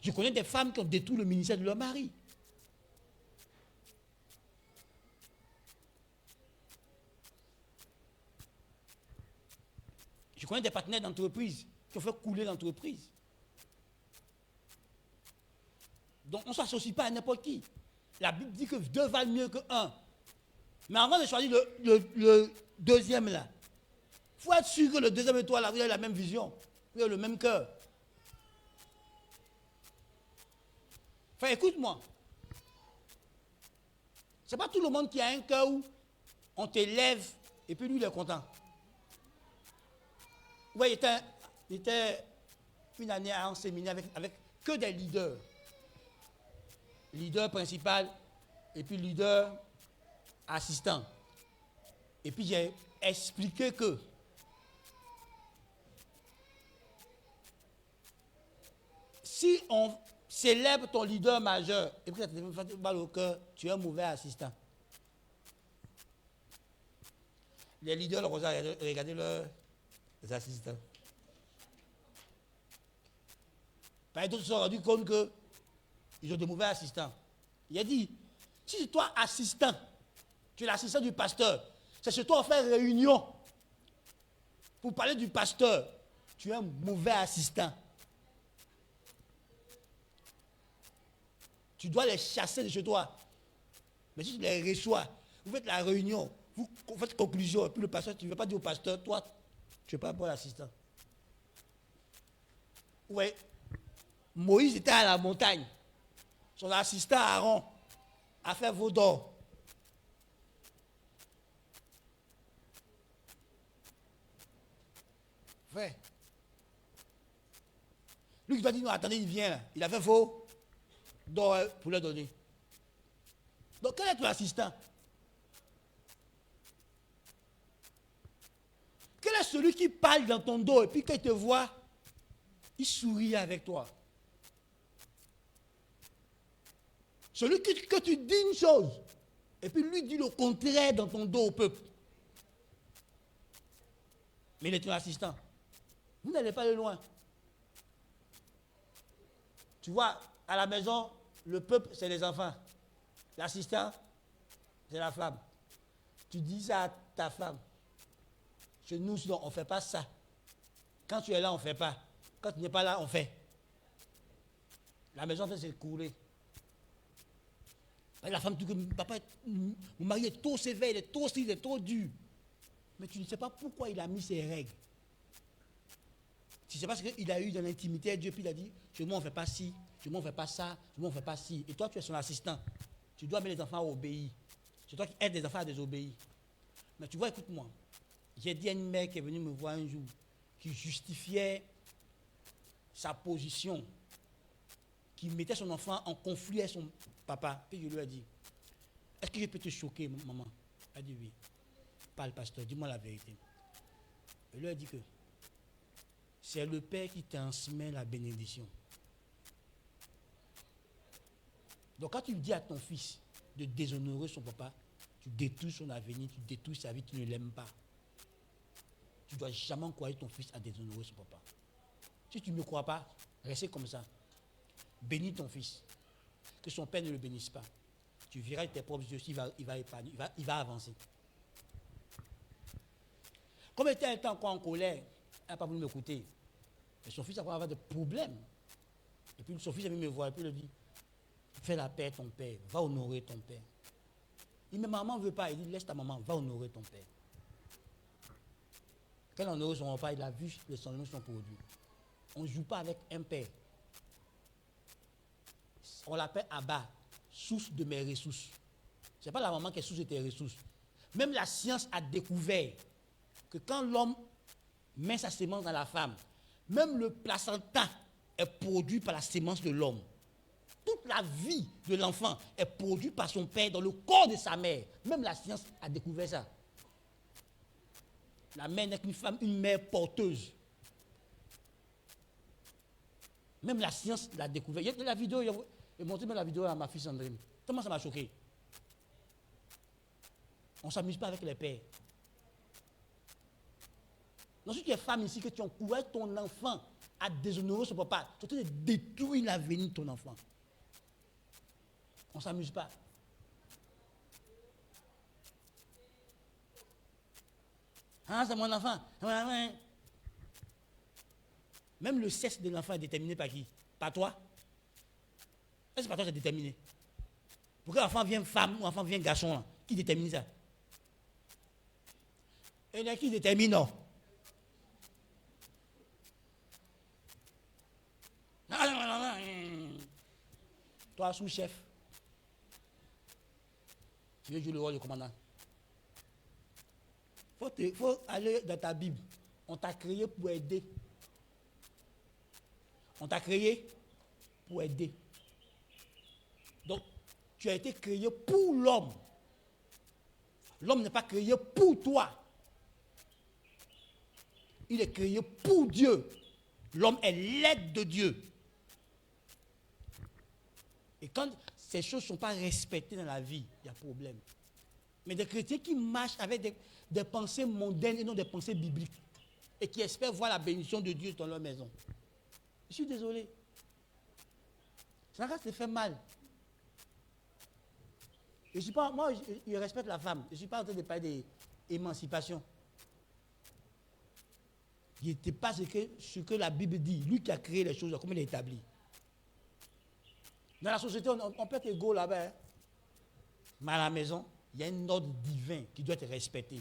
Je connais des femmes qui ont détruit le ministère de leur mari. Je connais des partenaires d'entreprise qui ont fait couler l'entreprise. Donc on ne s'associe pas à n'importe qui. La Bible dit que 2 valent mieux que 1. Mais avant de choisir le deuxième là, il faut être sûr que le deuxième et toi là, vous avez la même vision, vous avez le même cœur. Enfin, écoute-moi. Ce n'est pas tout le monde qui a un cœur où on t'élève et puis lui il est content. Oui, il était une année en séminaire avec que des leaders. Leader principal et puis leader assistant. Et puis j'ai expliqué que si on célèbre ton leader majeur et puis ça te fait mal au cœur, tu es un mauvais assistant. Les leaders, regardez leurs assistants. D'autres se sont rendus compte qu'ils ont des mauvais assistants. Il a dit, si toi assistant, tu es l'assistant du pasteur, c'est chez toi on fait réunion pour parler du pasteur, tu es un mauvais assistant. Tu dois les chasser de chez toi. Mais si tu les reçois, vous faites la réunion, vous faites conclusion, et puis le pasteur, tu ne veux pas dire au pasteur, toi, tu n'es pas un bon assistant. Oui. Moïse était à la montagne. Son assistant Aaron a fait veau d'or. Frère. Lui qui doit dire, non, attendez, il vient là. Il a fait veau d'or pour leur donner. Donc, quel est ton assistant? Quel est celui qui parle dans ton dos et puis quand il te voit, il sourit avec toi? Celui que tu dis une chose, et puis lui dit le contraire dans ton dos au peuple. Mais il est ton assistant. Vous n'allez pas aller loin. Tu vois, à la maison, le peuple, c'est les enfants. L'assistant, c'est la femme. Tu dis ça à ta femme. Chez nous, on ne fait pas ça. Quand tu es là, on ne fait pas. Quand tu n'es pas là, on fait. La maison, c'est couler. La femme dit que papa, mon mari est trop sévère, il est trop strict, il est trop dur. Mais tu ne sais pas pourquoi il a mis ses règles. Tu sais pas ce qu'il a eu dans l'intimité avec Dieu, puis il a dit, chez moi on ne fait pas ci, chez moi on ne fait pas ça, chez moi on ne fait pas ci. Et toi tu es son assistant. Tu dois mettre les enfants à obéir. C'est toi qui aides les enfants à désobéir. Mais tu vois, écoute-moi. J'ai dit à une mère qui est venue me voir un jour, qui justifiait sa position, qui mettait son enfant en conflit avec son papa. Puis je lui ai dit, est-ce que je peux te choquer, maman? Elle a dit oui. Parle, pasteur, dis-moi la vérité. Je lui ai dit que c'est le Père qui transmet la bénédiction. Donc quand tu dis à ton fils de déshonorer son papa, tu détruis son avenir, tu détruis sa vie, tu ne l'aimes pas. Tu ne dois jamais encourager ton fils à déshonorer son papa. Si tu ne me crois pas, restez comme ça. Bénis ton fils. Que son père ne le bénisse pas. Tu verras tes propres yeux, il va épargner, il va avancer. Comme il était un temps encore en colère, elle n'a pas voulu m'écouter. Et son fils a avoir des problèmes. Et puis son fils est venu me voir et puis il lui dit, fais la paix à ton père, va honorer ton père. Il dit, mais maman ne veut pas. Il dit, laisse ta maman, va honorer ton père. Quand il a honoré son père, il a vu les sentiments de son produit. On ne joue pas avec un père. On l'appelle Abba, source de mes ressources. Ce n'est pas la maman qui est source de tes ressources. Même la science a découvert que quand l'homme met sa sémence dans la femme, Même le placenta est produit par la sémence de l'homme. Toute la vie de l'enfant est produite par son père dans le corps de sa mère. Même la science a découvert ça. La mère n'est qu'une femme, une mère porteuse. Même la science l'a découvert. Il y a la vidéo, j'ai montré même la vidéo à ma fille Sandrine. Tellement ça m'a choqué. On ne s'amuse pas avec les pères. Donc si tu es femme ici, que tu encourages ton enfant à déshonorer son papa, tu es en train de détruire l'avenir de ton enfant. On ne s'amuse pas. Ah, c'est mon enfant. Même le sexe de l'enfant est déterminé par qui? Par toi? Est-ce que par toi c'est déterminé? Pourquoi l'enfant vient femme ou l'enfant vient garçon là? Qui détermine ça? Et là, qui détermine non? Toi, sous-chef, tu veux jouer le rôle de commandant. Il faut aller dans ta Bible. On t'a créé pour aider. On t'a créé pour aider. Donc, tu as été créé pour l'homme. L'homme n'est pas créé pour toi. Il est créé pour Dieu. L'homme est l'aide de Dieu. Et quand ces choses ne sont pas respectées dans la vie, il y a problème. Mais des chrétiens qui marchent avec des pensées mondaines et non des pensées bibliques, et qui espèrent voir la bénédiction de Dieu dans leur maison. Je suis désolé. Ça se fait mal. Je suis pas, moi, je respecte la femme. Je ne suis pas en train de parler d'émancipation. Il n'était pas ce que la Bible dit. Lui qui a créé les choses, comment il est établi. Dans la société, on peut être égaux là-bas. Hein? Mais à la maison, il y a un ordre divin qui doit être respecté.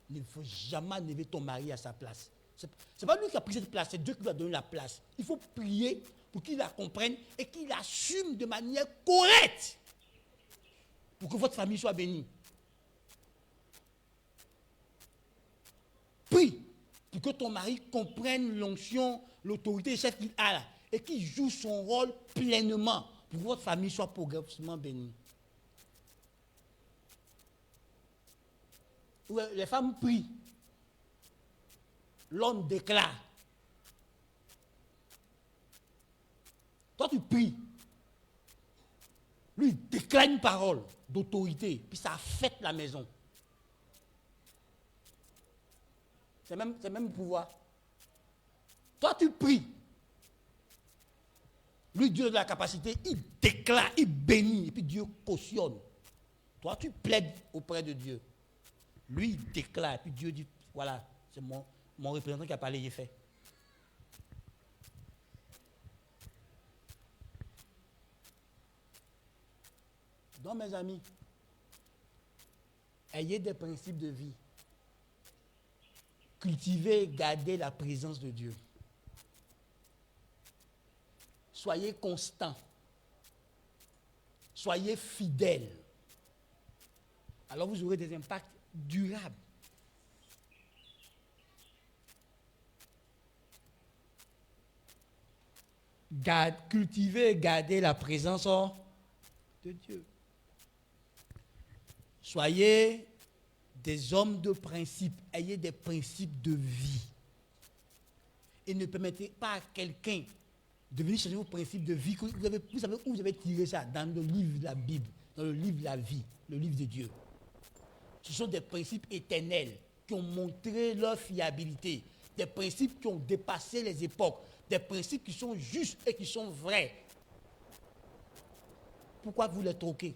Il ne faut jamais enlever ton mari à sa place. Ce n'est pas lui qui a pris cette place, c'est Dieu qui lui a donné la place. Il faut prier pour qu'il la comprenne et qu'il l'assume de manière correcte pour que votre famille soit bénie. Prie pour que ton mari comprenne l'onction, l'autorité et chef qu'il a là, et qu'il joue son rôle pleinement pour que votre famille soit progressivement bénie. Les femmes prient. L'homme déclare. Toi, tu pries. Lui, il déclare une parole d'autorité, puis ça affecte la maison. C'est même pouvoir. Toi, tu pries. Lui, Dieu a la capacité, il déclare, il bénit, et puis Dieu cautionne. Toi, tu plaides auprès de Dieu. Lui, il déclare, et puis Dieu dit, voilà, c'est mon représentant qui a parlé, j'ai fait. Donc, mes amis, ayez des principes de vie. Cultivez, gardez la présence de Dieu. Soyez constants. Soyez fidèles. Alors vous aurez des impacts durables. Cultivez et gardez la présence de Dieu. Soyez des hommes de principe. Ayez des principes de vie. Et ne permettez pas à quelqu'un de venir changer vos principes de vie. Vous savez où vous avez tiré ça? Dans le livre de la Bible, dans le livre de la vie, le livre de Dieu. Ce sont des principes éternels qui ont montré leur fiabilité. Des principes qui ont dépassé les époques. Des principes qui sont justes et qui sont vrais. Pourquoi vous les troquez?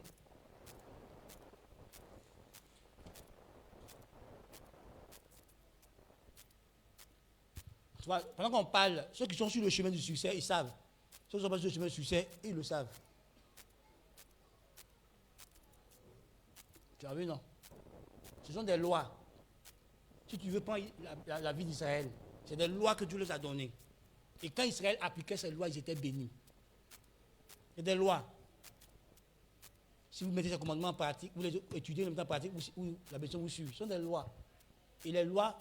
Pendant qu'on parle, ceux qui sont sur le chemin du succès, ils savent. Ceux qui sont pas sur le chemin du succès, ils le savent. Tu as vu, non? Ce sont des lois. Si tu veux prendre la vie d'Israël, c'est des lois que Dieu les a données. Et quand Israël appliquait ces lois, ils étaient bénis. C'est des lois. Si vous mettez ces commandements en pratique, vous les étudiez en même temps en pratique, ou la bénédiction vous suit. Ce sont des lois. Et les lois,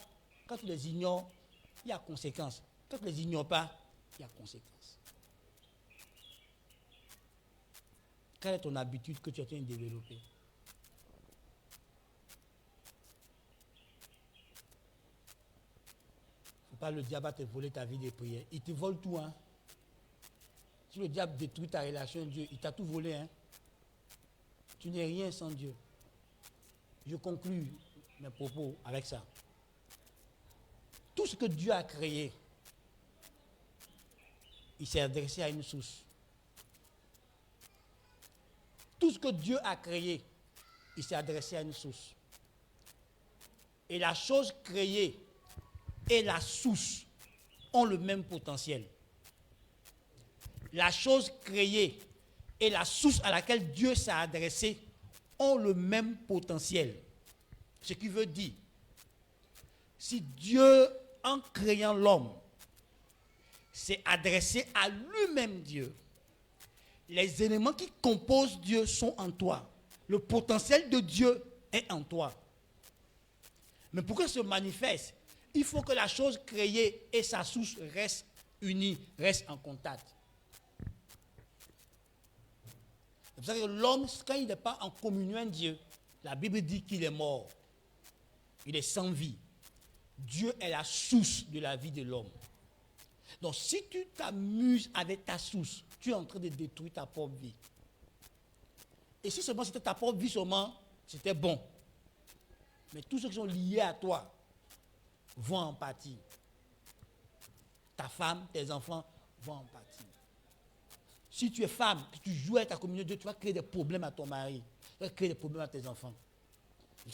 quand tu les ignores, il y a conséquences. Quand tu ne les ignores pas, il y a conséquence. Quelle est ton habitude que tu es en train de développer? Il ne faut pas le diable va te voler ta vie de prière. Il te vole tout. Hein. Si le diable détruit ta relation avec Dieu, il t'a tout volé. Hein. Tu n'es rien sans Dieu. Je conclus mes propos avec ça. Tout ce que Dieu a créé, il s'est adressé à une source. Tout ce que Dieu a créé, il s'est adressé à une source. Et la chose créée et la source ont le même potentiel. La chose créée et la source à laquelle Dieu s'est adressé ont le même potentiel. Ce qui veut dire, si Dieu, en créant l'homme, s'est adressé à lui-même Dieu, les éléments qui composent Dieu sont en toi. Le potentiel de Dieu est en toi. Mais pour que ça se manifeste, il faut que la chose créée et sa source restent unies, restent en contact. C'est pour ça que l'homme, quand il n'est pas en communion avec Dieu, la Bible dit qu'il est mort. Il est sans vie. Dieu est la source de la vie de l'homme. Donc si tu t'amuses avec ta source, tu es en train de détruire ta propre vie. Et si seulement c'était ta propre vie seulement, c'était bon. Mais tous ceux qui sont liés à toi vont en pâtir. Ta femme, tes enfants vont en pâtir. Si tu es femme, que tu joues avec ta communauté de Dieu, tu vas créer des problèmes à ton mari. Tu vas créer des problèmes à tes enfants.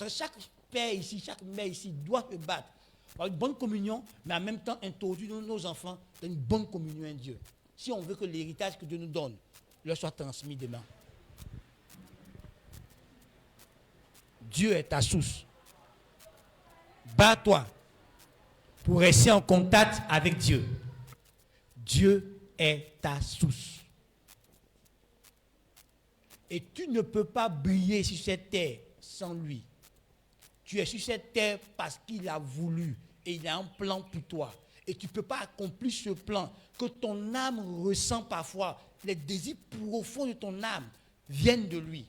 Chaque père ici, chaque mère ici doit se battre pour une bonne communion, mais en même temps introduire nos enfants dans une bonne communion avec Dieu. Si on veut que l'héritage que Dieu nous donne leur soit transmis demain. Dieu est ta source. Bats-toi pour rester en contact avec Dieu. Dieu est ta source. Et tu ne peux pas briller sur cette terre sans lui. Tu es sur cette terre parce qu'il a voulu et il a un plan pour toi. Et tu ne peux pas accomplir ce plan que ton âme ressent parfois. Les désirs profonds de ton âme viennent de lui.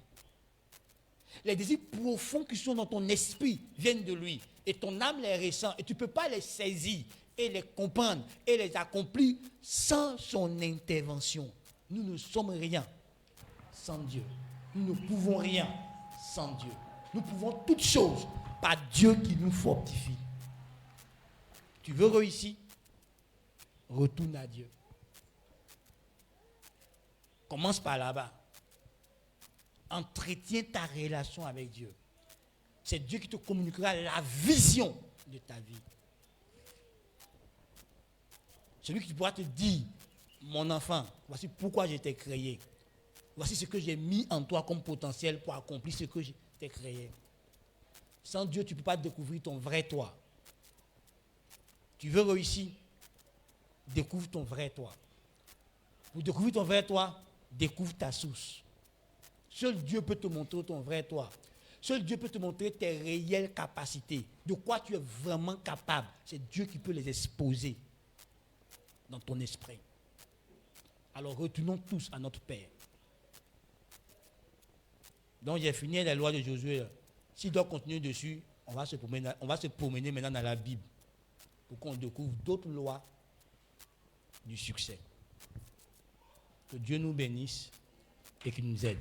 Les désirs profonds qui sont dans ton esprit viennent de lui. Et ton âme les ressent. Et tu ne peux pas les saisir et les comprendre et les accomplir sans son intervention. Nous ne sommes rien sans Dieu. Nous ne pouvons rien sans Dieu. Nous pouvons toutes choses par Dieu qui nous fortifie. Tu veux réussir? Retourne à Dieu. Commence par là-bas. Entretiens ta relation avec Dieu. C'est Dieu qui te communiquera la vision de ta vie. Celui qui pourra te dire, mon enfant, voici pourquoi je t'ai créé. Voici ce que j'ai mis en toi comme potentiel pour accomplir ce que je t'ai créé. Sans Dieu, tu ne peux pas découvrir ton vrai toi. Tu veux réussir? Découvre ton vrai toi. Pour découvrir ton vrai toi, découvre ta source. Seul Dieu peut te montrer ton vrai toi. Seul Dieu peut te montrer tes réelles capacités. De quoi tu es vraiment capable. C'est Dieu qui peut les exposer dans ton esprit. Alors retournons tous à notre Père. Donc j'ai fini les lois de Josué. S'il doit continuer dessus, on va se promener maintenant dans la Bible pour qu'on découvre d'autres lois du succès. Que Dieu nous bénisse et qu'il nous aide.